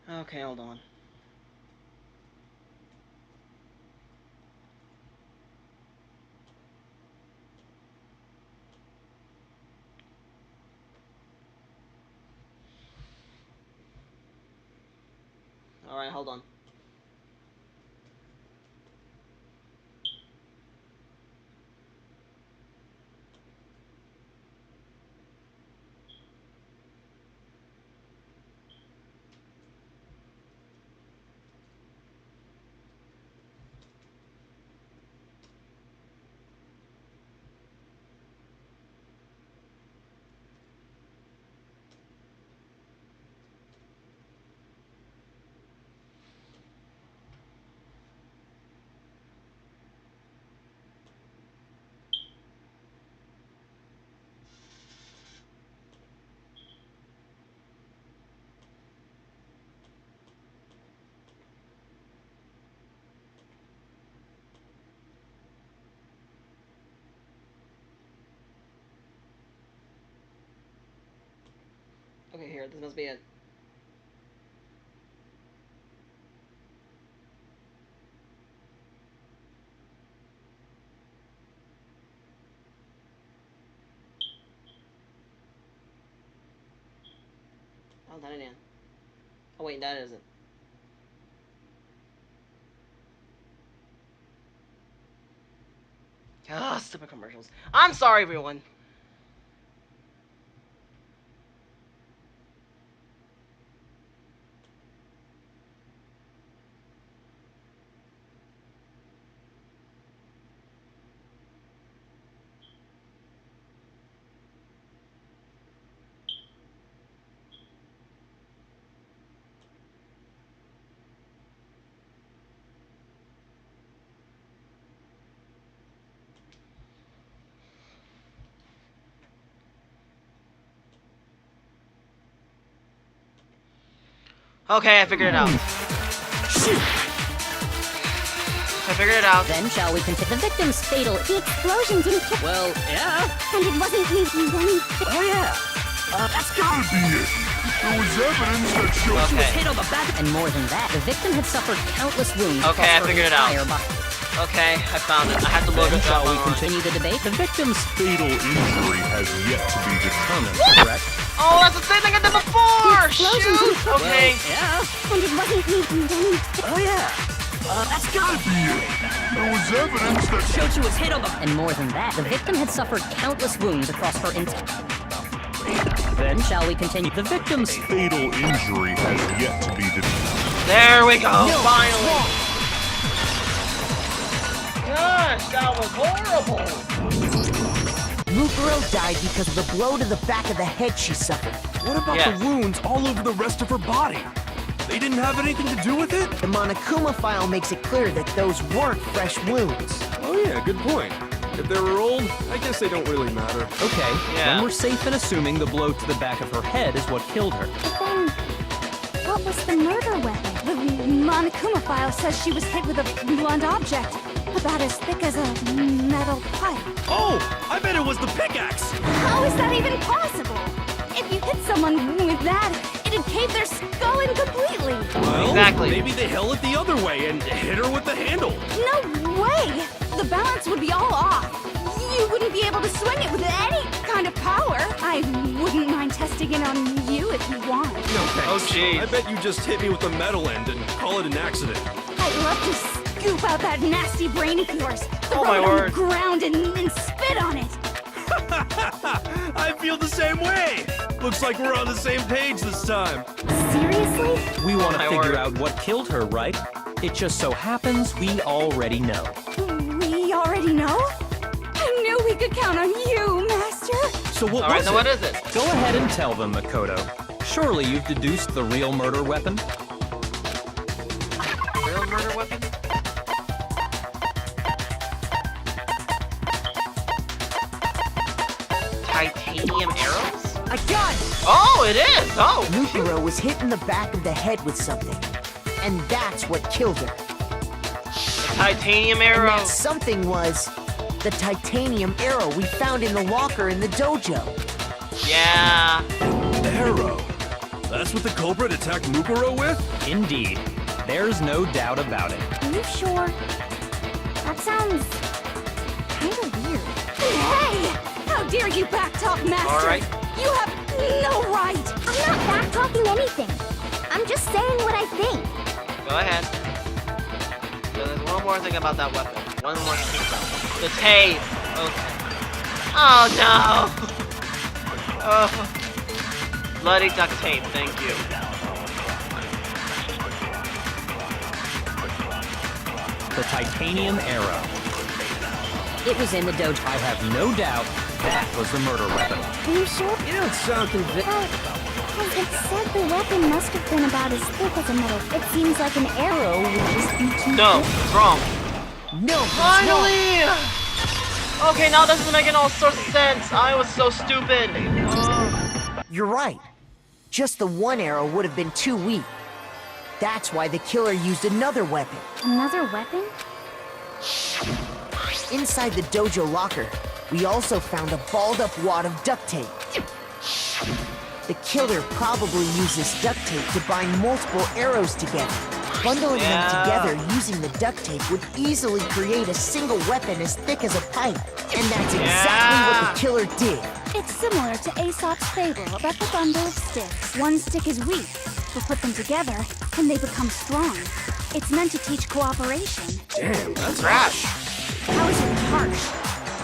Okay, hold on. Alright, hold on. Okay, here, this must be it. Oh, that ain't it. Oh wait, that isn't. Ah, stupid commercials. I'm sorry, everyone. Okay, I figured it out. I figured it out. Then shall we continue? The victim's fatal. The explosion didn't kill. Well, yeah. And it wasn't me then. Oh yeah. That's gotta be it. There was evidence that shows. She was hit on the back, and more than that, the victim had suffered countless wounds. Okay, I across her figured it out. entire body. Okay, I found it. I had to load Then it shall up we on. continue the debate? The victim's Fatal injury has yet to be determined. correct. Oh, that's the same thing I did before! explosion Shoot! didn't kill. Okay. Yeah. And it wasn't me then. Oh yeah. That's gotta be it. There was evidence that Showed she was hit on the. And more than that, the victim had suffered countless wounds across her entire. Then shall we continue? The victim's fatal injury has yet to be determined. There we go. Finally. Gosh, that was horrible. Mukuro died because of the blow to the back of the head she suffered. What about Yes. the wounds all over the rest of her body? They didn't have anything to do with it? The Monokuma file makes it clear that those weren't fresh wounds. Oh yeah, good point. If they were old, I guess they don't really matter. okay. Yeah. Then we're safe in assuming the blow to the back of her head is what killed her. But then, what was the murder weapon? The Monokuma file says she was hit with a blunt object, about as thick as a metal pipe. Oh, I bet it was the pickaxe. How is that even possible? If you hit someone with that, it'd cave their skull in completely. Well, Exactly. maybe they held it the other way and hit her with the handle. No way! The balance would be all off. You wouldn't be able to swing it with any kind of power. I wouldn't mind testing it on you if you want. No thanks. Oh, jeez. I bet you just hit me with the metal end and call it an accident. I'd love to scoop out that nasty brain of yours, throw Oh, my it on word. the ground and spit on it. I feel the same way. Looks like we're on the same page this time. Seriously? We want to my figure word. out what killed her, right? It just so happens we already know. We already know? I knew we could count on you, Master. So what Alright, was so it? what is it? Go ahead and tell them, Makoto. Surely you've deduced the real murder weapon? Real murder weapon? Titanium arrows? I got it! Oh, it is! Oh! Mukuro was hit in the back of the head with something. And that's what killed her. titanium And arrow. that something was the titanium arrow we found in the locker in the dojo. Yeah. Arrow. That's what the culprit attacked Mukuro with? Indeed. There's no doubt about it. Are you sure? That sounds kind of weird. Hey! How dare you backtalk, Master? All right. You have no right! I'm not back-talking anything. I'm just saying what I think. Go ahead. So there's one more thing about that weapon. One more thing about it. The tape. Okay. Oh no. Oh. Bloody duct tape. Thank you. The titanium arrow. It was in the dojo. I have no doubt that was the murder weapon. Are you sure? You don't sound convinced. Because it said the weapon must have been about as thick as a metal. It seems like an arrow would just be too No, thick. it's wrong. No, he's not. Finally! Okay, now this is making all sorts of sense. I was so stupid. You're right. Just the one arrow would have been too weak. That's why the killer used another weapon. Another weapon? Inside the dojo locker, we also found a balled-up wad of duct tape. The killer probably uses duct tape to bind multiple arrows together. Bundling them together using the duct tape would easily create a single weapon as thick as a pipe. And that's exactly what the killer did. It's similar to Aesop's fable about the bundle of sticks. One stick is weak, but put them together, and they become strong. It's meant to teach cooperation. Damn, that's Crash. How is it harsh?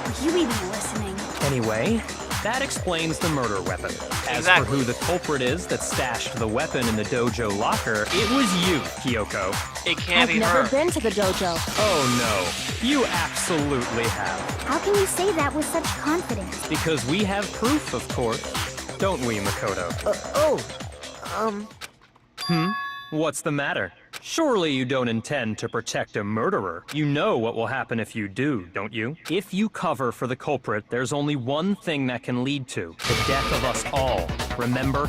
Are you even listening? Anyway, that explains the murder weapon. As Exactly. for who the culprit is that stashed the weapon in the dojo locker, it was you, Kyoko. It can't I've be never her. been to the dojo. Oh no, you absolutely have. How can you say that with such confidence? Because we have proof, of course. Don't we, Makoto? What's the matter? Surely you don't intend to protect a murderer. You know what will happen if you do, don't you? If you cover for the culprit, there's only one thing that can lead to the death of us all. Remember?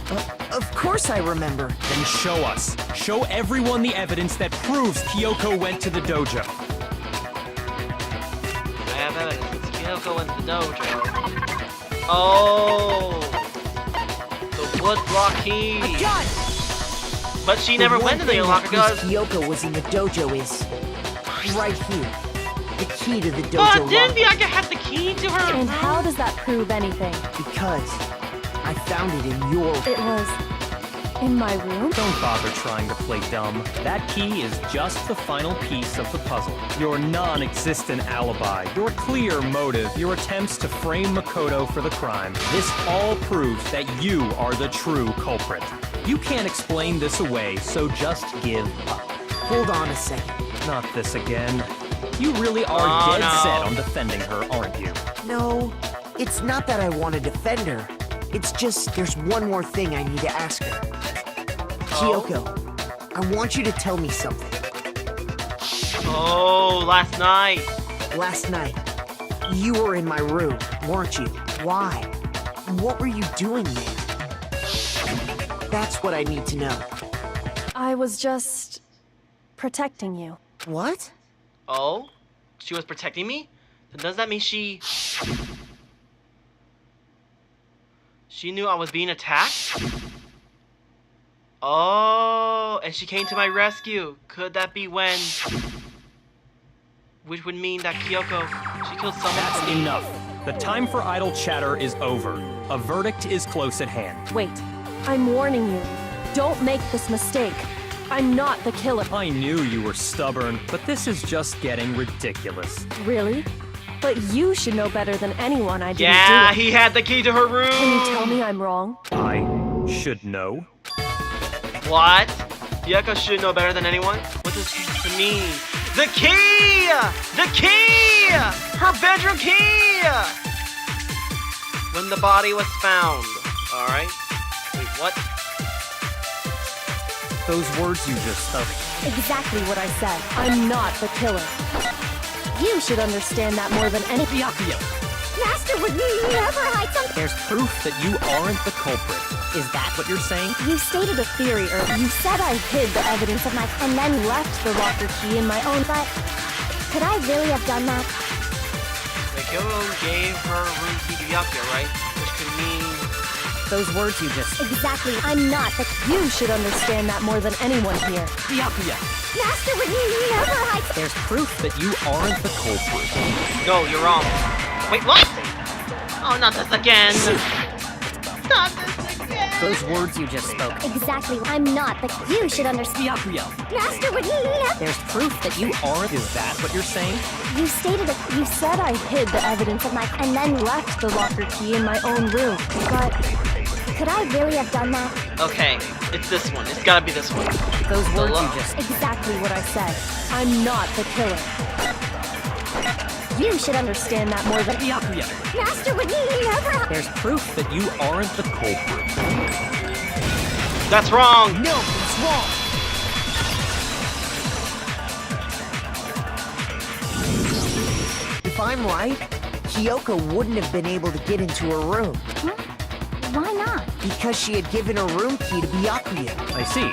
Of course I remember. Then show us. Show everyone the evidence that proves Kyoko went to the dojo. I have evidence. Kyoko went to the dojo. Oh. The wood block key. But she never went to the locker because. Kyoko was in the dojo is right here. The key to the dojo But locker. didn't Miyake have the key to her? And how does that prove anything? Because I found it in your... It was in my room? Don't bother trying to play dumb. That key is just the final piece of the puzzle. Your non-existent alibi, your clear motive, your attempts to frame Makoto for the crime. This all proves that you are the true culprit. You can't explain this away, so just give up. Hold on a second. Not this again. You really are dead no. set on defending her, aren't you? No, it's not that I want to defend her. It's just there's one more thing I need to ask her. Kyoko, I want you to tell me something. Oh, last night. Last night, you were in my room, weren't you? Why? What were you doing there? That's what I need to know. I was just protecting you. What? Oh? She was protecting me? Then does that mean she knew I was being attacked? Oh, and she came to my rescue. Could that be when... Which would mean that Kyoko, she killed someone That's for me. enough. The time for idle chatter is over. A verdict is close at hand. Wait, I'm warning you. Don't make this mistake. I'm not the killer. I knew you were stubborn, but this is just getting ridiculous. Really? But you should know better than anyone I didn't Yeah, do it. he had the key to her room. Can you tell me I'm wrong? I should know. What? Kyoko should know better than anyone? What does this mean? The key! The key! Her bedroom key! When the body was found. Alright. Wait, what? Those words you just spoke. Exactly what I said. I'm not the killer. You should understand that more than any... Byakuya, Master would never hide something. there's proof that you aren't the culprit. Is that what you're saying? You stated a theory, or you said I hid the evidence of my... and then left the locker key in my own... But Could I really have done that? The Kyoko gave her room key to Byakuya, right? Which could mean... Those words you just... Exactly. I'm not the... You should understand that more than anyone here. Byakuya! Master would never hide... There's proof that you aren't the culprit. No, you're wrong. Wait, what? Oh, not this again. Not this again. Those words you just spoke. Exactly. I'm not the... You should understand... Byakuya! Master would never... There's proof that you Aren't? Is that what you're saying? You stated it. You said I hid the evidence of my... and then left the locker key in my own room. But Could I really have done that? Okay, it's this one. It's gotta be this one. those words you Hello? just... exactly what I said. I'm not the killer. You should understand that more than... Byakuya! Master would never... There's proof that you aren't the culprit. That's wrong. No, it's wrong. If I'm right, Kyoko wouldn't have been able to get into her room Huh? Why not? because she had given her room key to Byakuya. I see.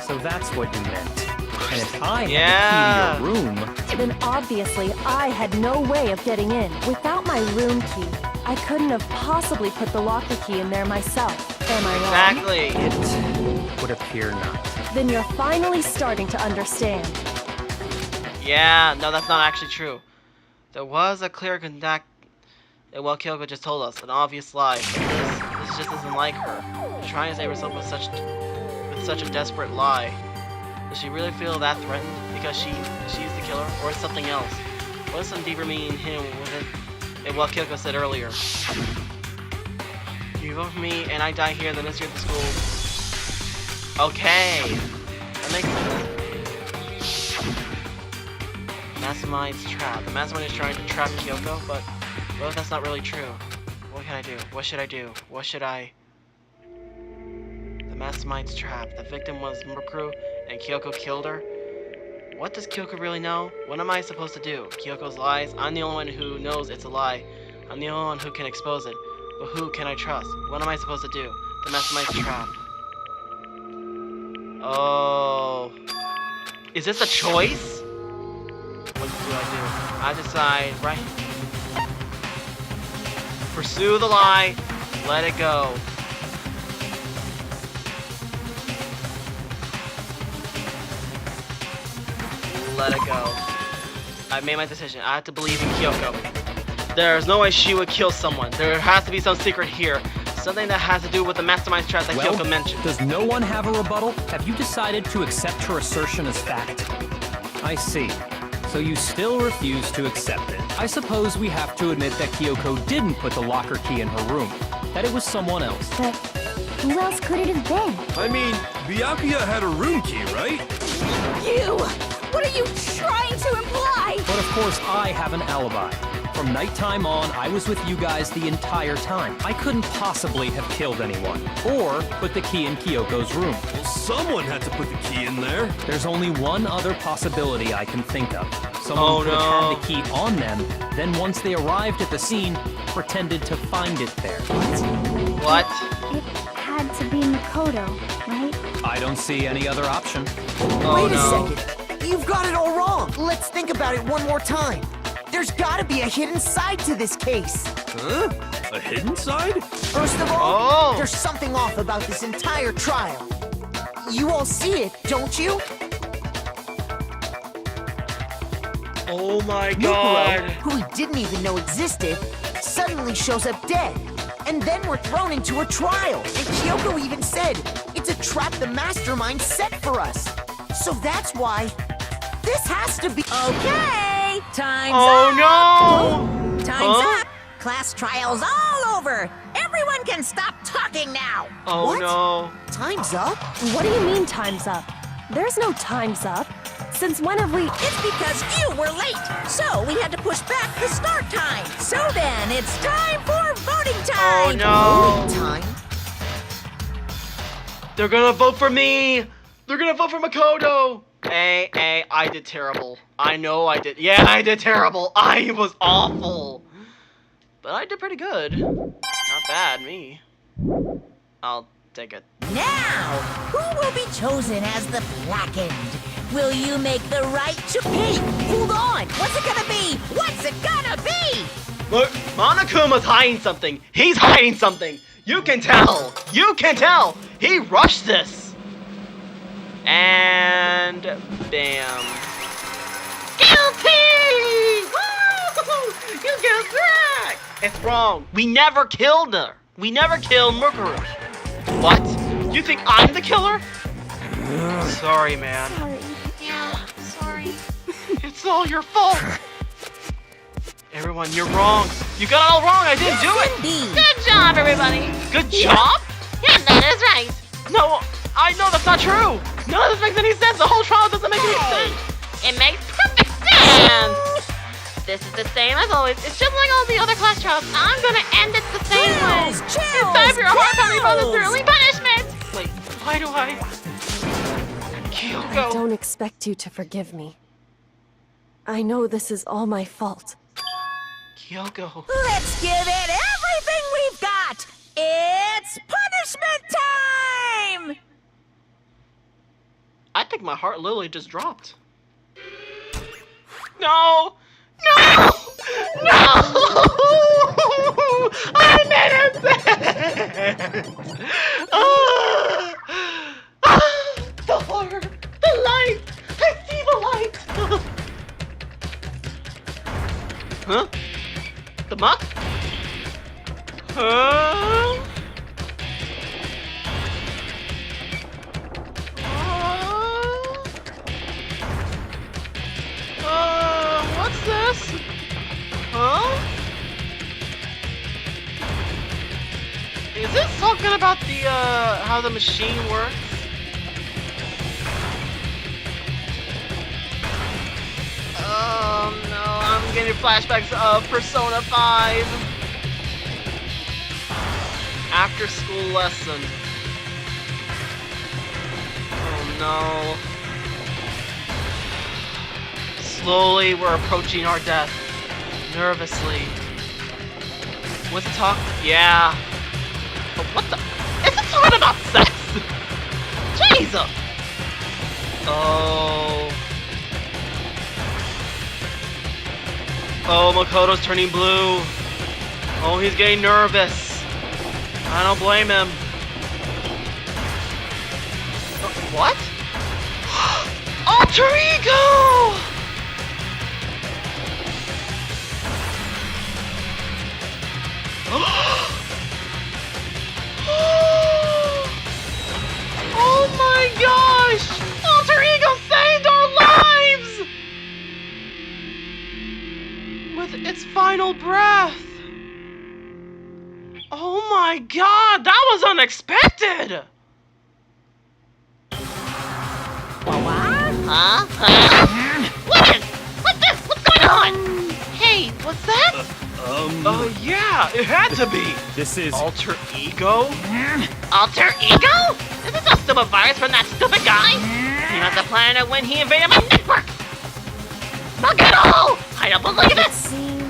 So that's what you meant. And if I had Yeah. the key to your room, Then obviously I had no way of getting in. Without my room key, I couldn't have possibly put the locker key in there myself. Am I wrong? Exactly. it would appear not. Then you're finally starting to understand. Yeah, no, that's not actually true. There was a clear contact. Well, Kyoko just told us an obvious lie. This just isn't like her. Trying to save herself with such a desperate lie. Does she really feel that threatened because she's the killer, or is something else? What is some deeper meaning hidden within and what Kyoko said earlier? You vote for me and I die here, then it's here at the school. Okay, that makes sense. Mastermind's trap. The mastermind is trying to trap Kyoko, but what if that's not really true? What can I do? What should I do? What should I... The mastermind's trap. The victim was Mukuru and Kyoko killed her. What does Kyoko really know? What am I supposed to do? Kyoko's lies? I'm the only one who knows it's a lie. I'm the only one who can expose it. But who can I trust? What am I supposed to do? The mastermind's trapped. Oh. Is this a choice? What do I do? I decide, right? Pursue the lie. Let it go. Let it go. I made my decision. I have to believe in Kyoko. There's no way she would kill someone. There has to be some secret here. Something that has to do with the mastermind's trap that Kyoko mentioned. Does no one have a rebuttal? Have you decided to accept her assertion as fact? I see. So you still refuse to accept it. I suppose we have to admit that Kyoko didn't put the locker key in her room. That it was someone else. But who else could it have been? I mean, Byakuya had a room key, right? You! What are you trying to imply? But of course, I have an alibi. From nighttime on, I was with you guys the entire time. I couldn't possibly have killed anyone, or put the key in Kyoko's room. Well, someone had to put the key in there. There's only one other possibility I can think of. Someone could have had the key on them, then once they arrived at the scene, pretended to find it there. What? It had to be Makoto, right? I don't see any other option. Oh, Wait a no. second. You've got it all wrong. Let's think about it one more time. There's gotta be a hidden side to this case. Huh? A hidden side? First of all, Oh. there's something off about this entire trial. You all see it, don't you? Oh my Mukuro, god. who we didn't even know existed, suddenly shows up dead. And then we're thrown into a trial. And Kyoko even said, it's a trap the mastermind set for us. So that's why this has to be... Okay, time's Oh up. no! Time's Huh? up. Class trial's all over. Everyone can stop talking now. Oh What? no. Time's up? What do you mean time's up? There's no time's up. Since when have we... It's because you were late. So we had to push back the start time. So then, it's time for voting Oh time. no. Time? They're gonna vote for me! They're gonna vote for Makoto! Hey, I did terrible. I know I did. Yeah, I did terrible. I was awful. But I did pretty good. Not bad, me. I'll take it. Now, who will be chosen as the blackened? Will you make the right choice? Hey, hold on! What's it gonna be? What's it gonna be? Look, Monokuma's hiding something. He's hiding something. You can tell. You can tell. He rushed this. And bam. Guilty! Woo! You get back. It's wrong. We never killed her. We never killed Mukuru. What? You think I'm the killer? Sorry, man. Sorry. Yeah, sorry. It's all your fault. Everyone, you're wrong. You got it all wrong. I didn't do it. Indeed. Good job, everybody. Good job? Yeah, that is right. No, I know that's not true. None of this makes any sense. The whole trial doesn't make any sense. It makes perfect sense. This is the same as always. It's just like all the other class trials. I'm gonna end it the same way. Chills, It's time for your heart-pounding chills. thrilling punishment. Wait, why do I? I Kyoko. don't expect you to forgive me. I know this is all my fault. Kyoko. Let's give it everything we've got. It's punishment time! I think my heart literally just dropped. No! No! No! I'm innocent! The horror! The light! I see the light! Huh? The muck? Huh? What's this? Huh? Is this talking about the, how the machine works? Oh no, I'm getting flashbacks of Persona 5. After school lesson. Oh no. Slowly, we're approaching our death. Nervously. What's it talk? Yeah. But what the? Is it talking about sex? Jesus! Oh. Oh, Makoto's turning blue. Oh, he's getting nervous. I don't blame him. What? Alter Ego! Oh my gosh! Alter Ego saved our lives! With its final breath. Oh my god, that was unexpected! Huh? What's this? What's going on? Hey, what's that? Oh yeah, it had to be. This is... Alter Ego? Alter Ego? Is this a stupid virus from that stupid guy? He must have planned it when he invaded my network. Look at all! I don't believe it.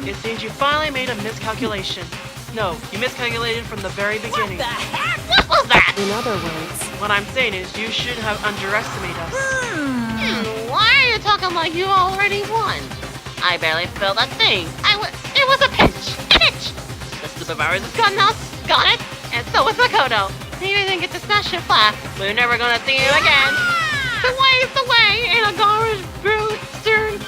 It seems you finally made a miscalculation. No, you miscalculated from the very beginning. What the heck? What was that? In other words, What I'm saying is you shouldn't have underestimated us. Why are you talking like you already won? I barely felt a thing. It was a pinch. The stupid virus is gone now. Got it? And so is Makoto. He didn't get to smash your flat. We're never gonna see you again. To waste away in a garbage strewn.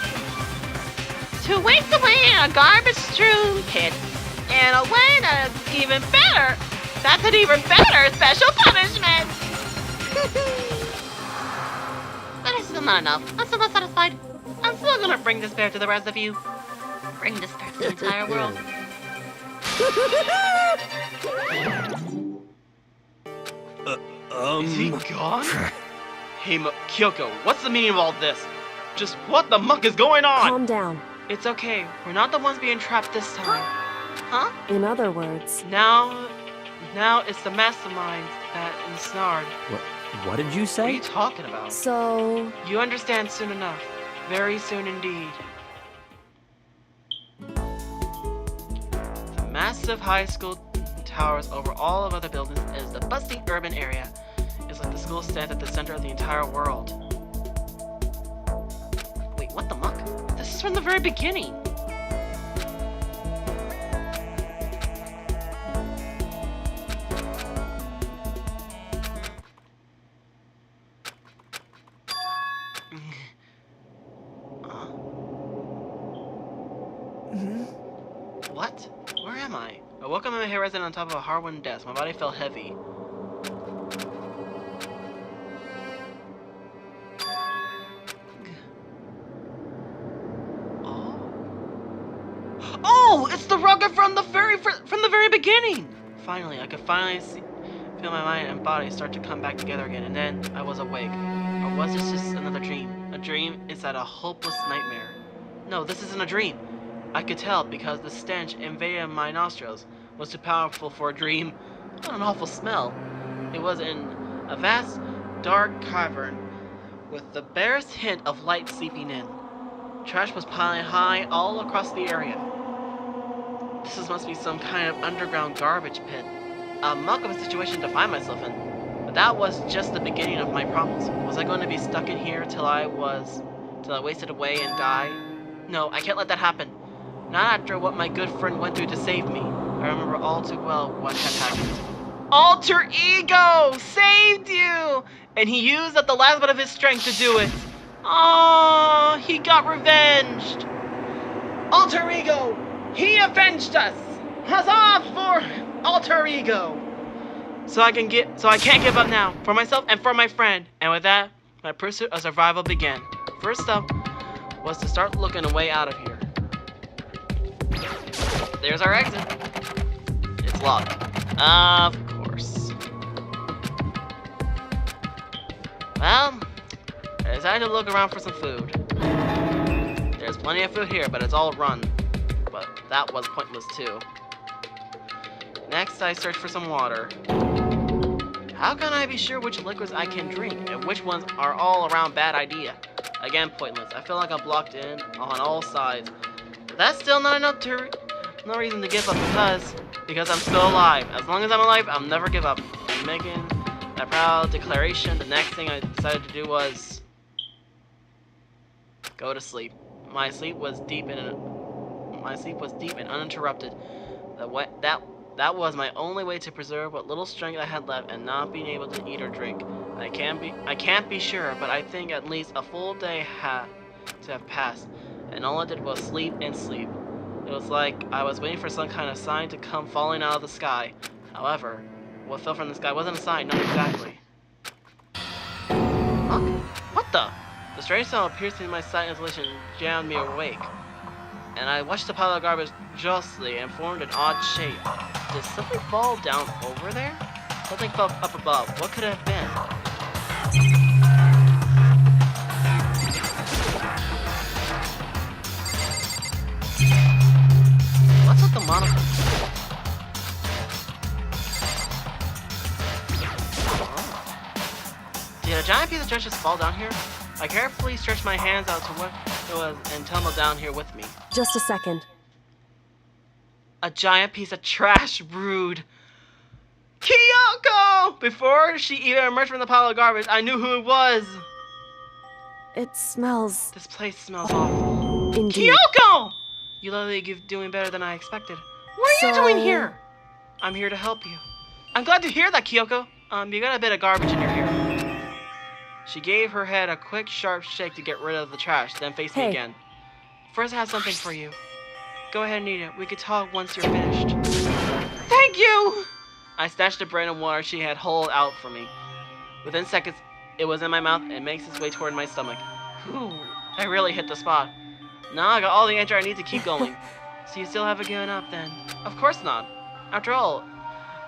To waste away in a garbage strewn pit. In a way that is even better. That's an even better special punishment. That is still not enough. I'm still not satisfied. I'm still gonna bring despair to the rest of you. Bring despair to the entire world. Is he gone? Hey, Kyoko, what's the meaning of all this? Just what the muck is going on? calm down. It's okay. We're not the ones being trapped this time. Huh? In other words, Now it's the mastermind that ensnared. What did you What are say? you talking about? so You understand soon enough. Very soon indeed. The massive high school towers over all of other buildings is the bustling urban area. It's like the school stands at the center of the entire world. is from the very beginning. What? Where am I? I woke up in my hair resting on top of a hard-wooden desk. My body felt heavy. Oh, it's the rocket from the very beginning. Finally, I could feel my mind and body start to come back together again, and then I was awake. Or was this just another dream? A dream inside a hopeless nightmare. No, this isn't a dream. I could tell because the stench invaded my nostrils was too powerful for a dream. What an awful smell. It was in a vast, dark cavern with the barest hint of light seeping in. Trash was piling high all across the area. This must be some kind of underground garbage pit. A muck of a situation to find myself in. But that was just the beginning of my problems. Was I going to be stuck in here till I wasted away and die? No, I can't let that happen. Not after what my good friend went through to save me. I remember all too well what had happened. Alter Ego saved you! And he used up the last bit of his strength to do it. Oh, he got revenged. Alter Ego, he avenged us. Huzzah for Alter Ego. So I can't give up now, for myself and for my friend. And with that, my pursuit of survival began. First up was to start looking a way out of here. There's our exit. It's locked. Of course. Well, I decided to look around for some food. There's plenty of food here, but it's all run. But that was pointless too. Next, I searched for some water. How can I be sure which liquids I can drink and which ones are all around bad idea? Again, pointless. I feel like I'm blocked in on all sides. But that's still not enough no reason to give up because I'm still alive. As long as I'm alive, I'll never give up. And making that proud declaration, the next thing I decided to do was go to sleep. My sleep was deep and uninterrupted. That was my only way to preserve what little strength I had left and not being able to eat or drink. I can't be sure, but I think at least a full day had to have passed, and all I did was sleep and sleep. It was like I was waiting for some kind of sign to come falling out of the sky. However, what fell from the sky wasn't a sign, not exactly. Huh? What the? The strange sound piercing my sight and insulation jammed me awake. And I watched the pile of garbage jostly and formed an odd shape. Did something fall down over there? Something fell up above. What could it have been? What's with the monocle? Oh. Did a giant piece of trash just fall down here? I carefully stretched my hands out to what it was and tumbled down here with me. Just a second. A giant piece of trash brewed. Kyoko! Before she even emerged from the pile of garbage, I knew who it was. It smells... This place smells awful. Indeed. Kyoko! You literally keep doing better than I expected. What are you doing here? I'm here to help you. I'm glad to hear that, Kyoko. You got a bit of garbage in your hair. She gave her head a quick, sharp shake to get rid of the trash, then faced me again. First, I have something for you. Go ahead and eat it. We could talk once you're finished. Thank you! I snatched the bread and water she had holed out for me. Within seconds, it was in my mouth and makes its way toward my stomach. Whew, I really hit the spot. Now I got all the energy I need to keep going. So you still haven't given up then? Of course not. After all,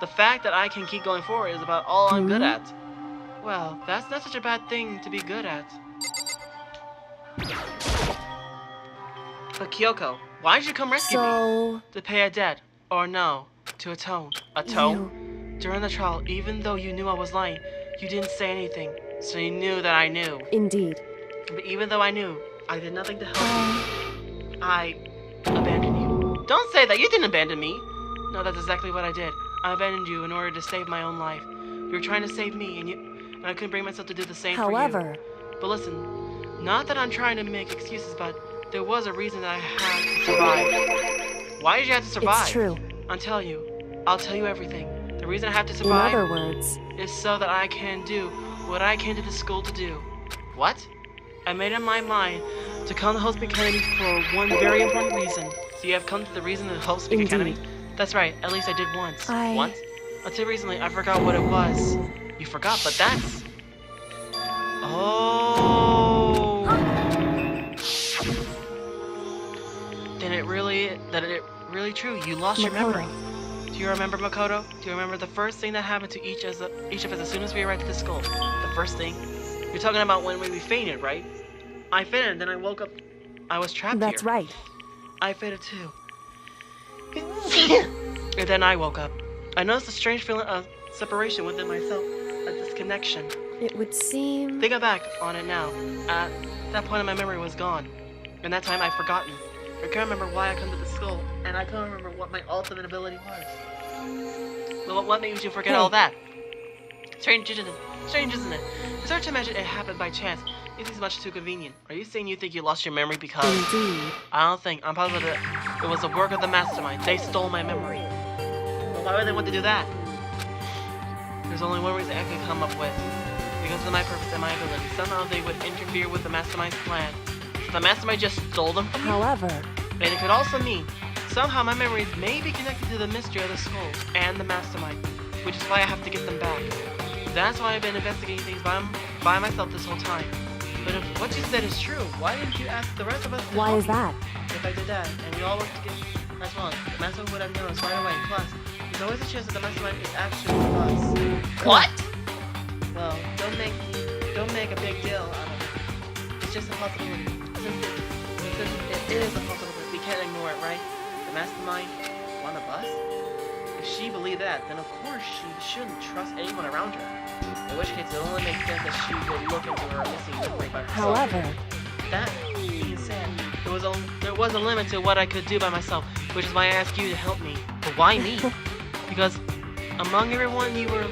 the fact that I can keep going forward is about all I'm good at. Well, that's not such a bad thing to be good at. But Kyoko, why did you come rescue me? To pay a debt, or no, to atone. Atone? During the trial, even though you knew I was lying, you didn't say anything, so you knew that I knew. Indeed. But even though I knew, I did nothing to help you. I abandoned you. Don't say that, you didn't abandon me. No, that's exactly what I did. I abandoned you in order to save my own life. You were trying to save me, and I couldn't bring myself to do the same for you. However... But listen, not that I'm trying to make excuses, but there was a reason that I had to survive. Why did you have to survive? It's true. I'll tell you everything. The reason I have to In survive other words, is so that I can do what I came to the school to do. What? I made up my mind to come to Hope Academy for one very important reason. So you have come to the reason to Hope Academy? That's right, at least I did once. Once? Until recently, I forgot what it was. You forgot, but that's... Oh... Then it really true. You lost your memory. Do you remember, Makoto? Do you remember the first thing that happened to each of us as soon as we arrived at the school? The first thing? You're talking about when we fainted, right? I fainted, then I woke up. I was trapped here. that's right. I fainted too. And then I woke up. I noticed a strange feeling of separation within myself, a disconnection. It would seem... Thinking back on it now, at that point my memory was gone. And that time I'd forgotten. I can't remember why I come to the school, and I can't remember what my ultimate ability was. Well, what made you forget all that? Strange, isn't it? It's hard to imagine it happened by chance. It seems much too convenient. Are you saying you think you lost your memory because... Indeed. I don't think. I'm positive it was the work of the mastermind. They stole my memory. Well, why would they want to do that? There's only one reason I can come up with. Because of my purpose and my ability. Somehow they would interfere with the mastermind's plan. So the mastermind just stole them from me? However... And it could also mean, somehow my memories may be connected to the mystery of the school and the mastermind. Which is why I have to get them back. That's why I've been investigating things by myself this whole time. But if what you said is true, why didn't you ask the rest of us to Why help is you? that? If I did that, and we all worked together as one, the mastermind would have known us right away. Plus, there's always a chance that the mastermind is actually with us. What? Well, don't make a big deal out of it. It's just a possibility. Since it is a possibility, we can't ignore it, right? The mastermind, one of us? If she believed that, then of course she shouldn't trust anyone around her. In which case, it only makes sense that she would look into her missing memory by herself. However... That being said, there was a limit to what I could do by myself, which is why I asked you to help me. But why me? Because among everyone, you were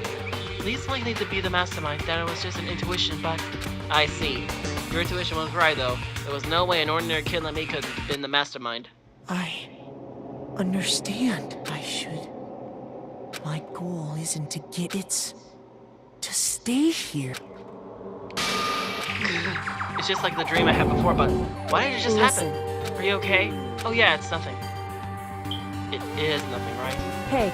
least likely to be the mastermind. That it was just an intuition, but I see. Your intuition was right, though. There was no way an ordinary kid like me could have been the mastermind. I understand. My goal isn't to get to stay here. It's just like the dream I had before, but why did it just Listen. happen? Are you okay? Oh yeah, it's nothing. It is nothing, right? Hey,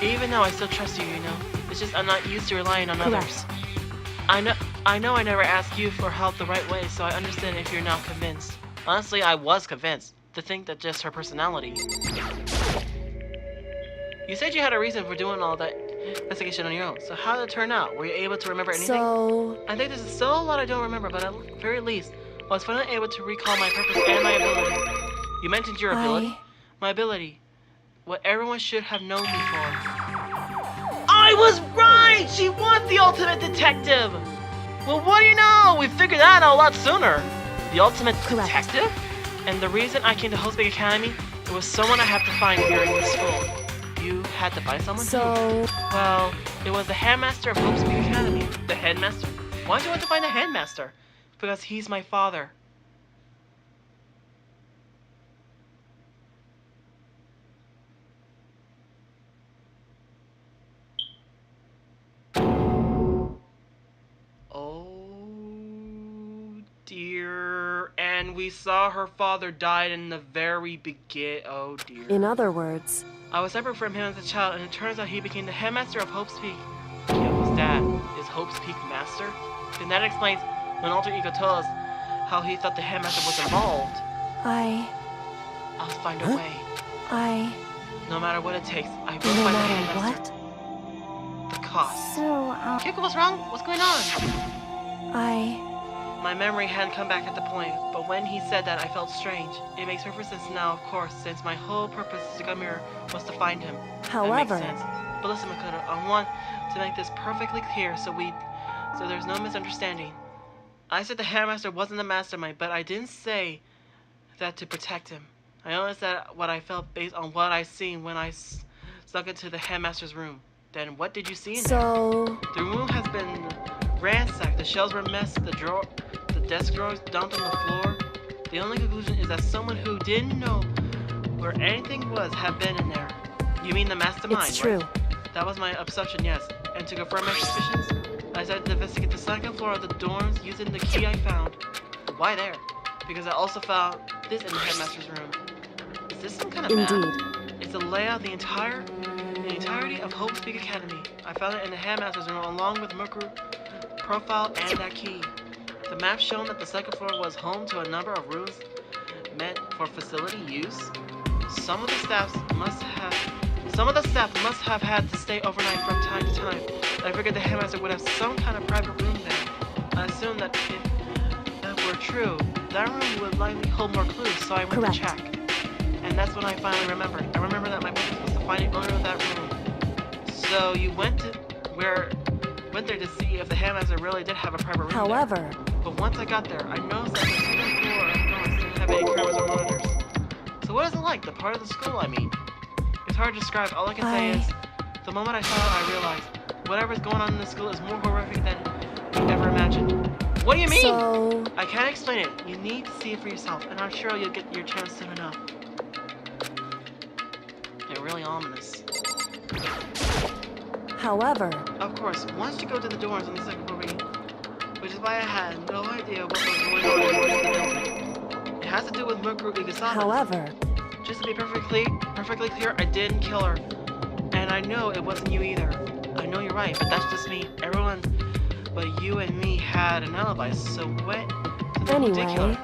Even though I still trust you, you know. It's just I'm not used to relying on others. correct. I know I never asked you for help the right way, so I understand if you're not convinced. Honestly, I was convinced. To think that just her personality. You said you had a reason for doing all that investigation on your own, so how did it turn out? Were you able to remember anything? So... I think there's still a lot I don't remember, but at the very least, I was finally able to recall my purpose and my ability. You mentioned your ability. My ability. What everyone should have known me for. I was right! She was the ultimate detective! Well, what do you know? We figured that out a lot sooner. The ultimate detective? And the reason I came to Hope Academy, it was someone I had to find here in the school. You had to find someone? So... Well, it was the headmaster of Hope Academy. The headmaster? Why did you want to find the headmaster? Because he's my father. Dear, and we saw her father died in the very beginning. Oh dear. In other words... I was separate from him as a child, and it turns out he became the headmaster of Hope's Peak. Yeah, who's that? Is Hope's Peak master? Then that explains when Alter Ego told us how he thought the headmaster was involved. I'll find a way. No matter what it takes, I will find the headmaster. What? The cost. So, Kiko, what's wrong? What's going on? My memory hadn't come back at the point, but when he said that, I felt strange. It makes perfect sense now, of course, since my whole purpose to come here was to find him. However... That makes sense. But listen, Makoto, I want to make this perfectly clear so there's no misunderstanding. I said the headmaster wasn't the mastermind, but I didn't say that to protect him. I only said what I felt based on what I seen when I snuck into the headmaster's room. Then what did you see in there? The room has been ransacked. The shelves were messed. The desk drawers dumped on the floor. The only conclusion is that someone who didn't know where anything was had been in there. You mean the mastermind, It's true. right? That was my assumption, yes. And to confirm my suspicions, I decided to investigate the second floor of the dorms using the key I found. Why there? Because I also found this in the headmaster's room. Is this some kind of map? Indeed. It's a layout of the entirety of Hope's Peak Academy. I found it in the headmaster's room along with Mukuru profile and that key. The map shown that the second floor was home to a number of rooms meant for facility use. Some of the staff must have had to stay overnight from time to time. I figured the headmaster would have some kind of private room there. I assumed that if that were true, that room would likely hold more clues, so I went to check. And that's when I finally remembered. I remember that my purpose was to find the owner of that room. So you went there to see if the headmaster really did have a private room However, there. But once I got there, I noticed that the second floor of dorms didn't have any cameras or monitors. So what is it like, the part of the school, I mean? It's hard to describe. All I can say is, the moment I saw it, I realized whatever's going on in this school is more horrific than you ever imagined. What do you mean? so... I can't explain it. You need to see it for yourself, and I'm sure you'll get your chance soon enough. They're really ominous. However, Of course, once you go to the dorms on the second floor, which is why I had no idea what was going on in the rest of the building. It has to do with Mukuru Igasama. however, Just to be perfectly clear, I didn't kill her. And I know it wasn't you either. I know you're right, but that's just me. Everyone but you and me had an alibi, so what? Anyway.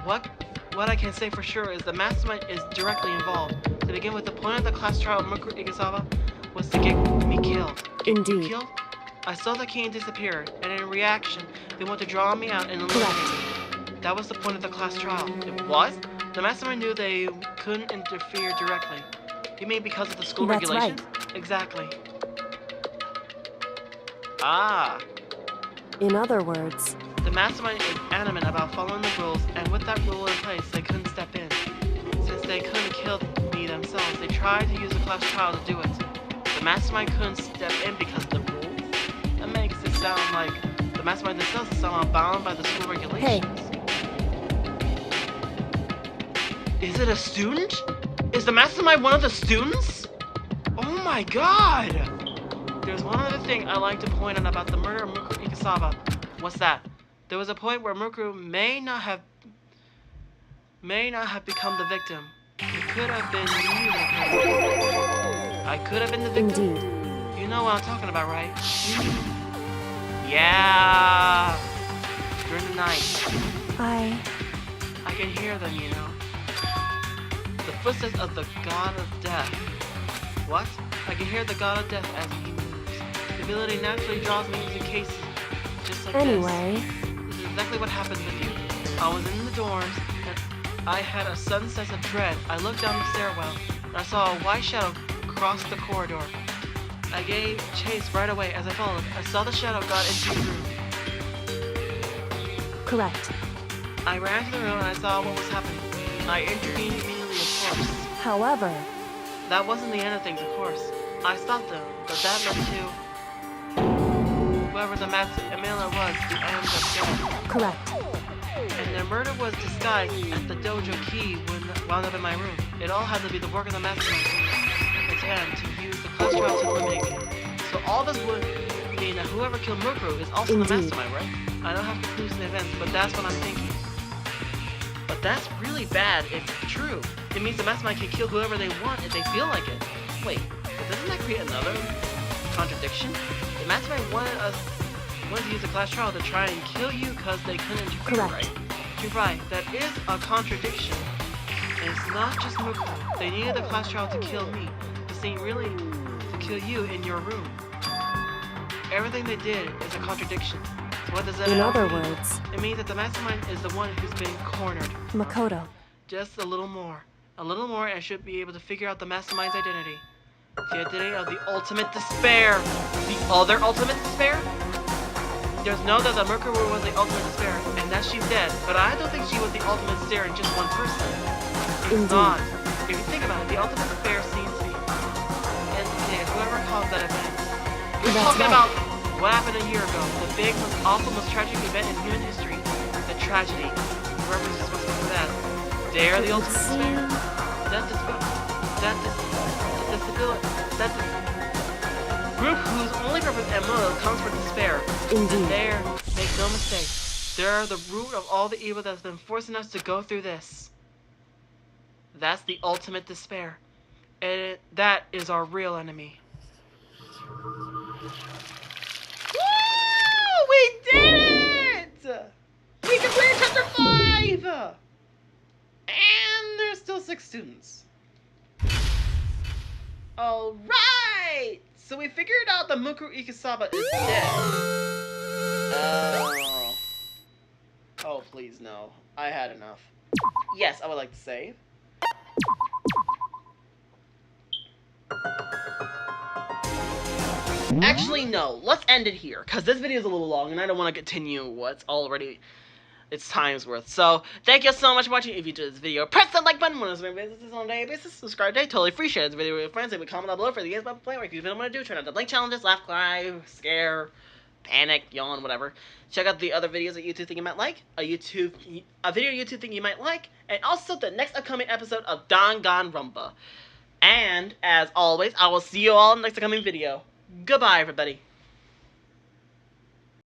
What I can say for sure is the mastermind is directly involved. To begin with, the point of the class trial of Mukuru Igasama was to get me killed. Indeed. Killed? I saw the key and disappeared, and in reaction, they want to draw me out and eliminate me. That was the point of the class trial. It was? The mastermind knew they couldn't interfere directly. You mean because of the school That's regulations? Exactly. Ah. in other words, The mastermind is adamant about following the rules, and with that rule in place, they couldn't step in. Since they couldn't kill me themselves, they tried to use the class trial to do it. The mastermind couldn't step in because of the rules? That makes it sound like the mastermind themselves is somehow bound by the school regulations. Is it a student? Is the mastermind one of the students? Oh my god! There's one other thing I like to point out about the murder of Mukuru Igasama. What's that? There was a point where Mukuru may not have become the victim. It could have been you that killed him. I could have been the victim. indeed. You know what I'm talking about, right? Yeah. During the night, I can hear them, you know. The footsteps of the god of death. What? I can hear the god of death as he moves. The ability naturally draws me into cases just like Anyway, this is exactly what happened with you. I was in the dorms, and I had a sudden sense of dread. I looked down the stairwell, and I saw a white shadow cross the corridor. I gave chase right away as I followed. I saw the shadow got into the room. correct. I ran to the room and I saw what was happening. I intervened immediately, of course. However, That wasn't the end of things, of course. I stopped them, but that led to whoever the master Emila was, the end of death. correct. And their murder was disguised as the dojo key wound up in my room. It all had to be the work of the mastermind attempt to use the class trial to eliminate me. So all this would mean that whoever killed Mukuru is also the Indeed. mastermind, right? I don't have conclusive events, but that's what I'm thinking. But that's really bad if true. It means the mastermind can kill whoever they want if they feel like it. Wait, but doesn't that create another contradiction? The mastermind wanted to use the class trial to try and kill you because they couldn't interfere, Correct. right? You're right, that is a contradiction. And it's not just Mukuru. They needed the class trial to kill me. The scene really to kill you in your room. Everything they did is a contradiction. So what does that In mean? other words, It means that the mastermind is the one who's been cornered. Makoto. Just a little more. A little more and I should be able to figure out the mastermind's identity. The identity of the ultimate despair. The other ultimate despair? There's no doubt that Mukuru was the ultimate despair, and that she's dead, but I don't think she was the ultimate despair in just one person. It's Indeed. not. If you think about it, the ultimate despair seems to be entity of whoever caused that event. We're That's talking right. about what happened a year ago. The big, most awful, most tragic event in human history. The tragedy. Whoever's responsible for that. Dare the It would ultimate despair. seem- That group whose only purpose and motive comes from despair. Indeed. There, make no mistake, they're the root of all the evil that's been forcing us to go through this. That's the ultimate despair. And that is our real enemy. Woo! We did it! We completed chapter 5! And there's still 6 students. Alright! So we figured out that Mukuro Ikusaba is dead. Oh. Oh, please no. I had enough. Yes, I would like to save. Actually, no. Let's end it here, because this video is a little long, and I don't want to continue what's already its time's worth. So, thank you so much for watching. If you enjoyed this video, press that like button. When it's my business on a daily basis, subscribe today. Totally free. Share this video with your friends. Leave a comment down below for the games about to play, or if you don't want to do, turn out the blank challenges, laugh, cry, scare, panic, yawn, whatever. Check out the other videos that YouTube think you might like, a video YouTube think you might like, and also the next upcoming episode of Danganronpa. And, as always, I will see you all in the next upcoming video. Goodbye, everybody.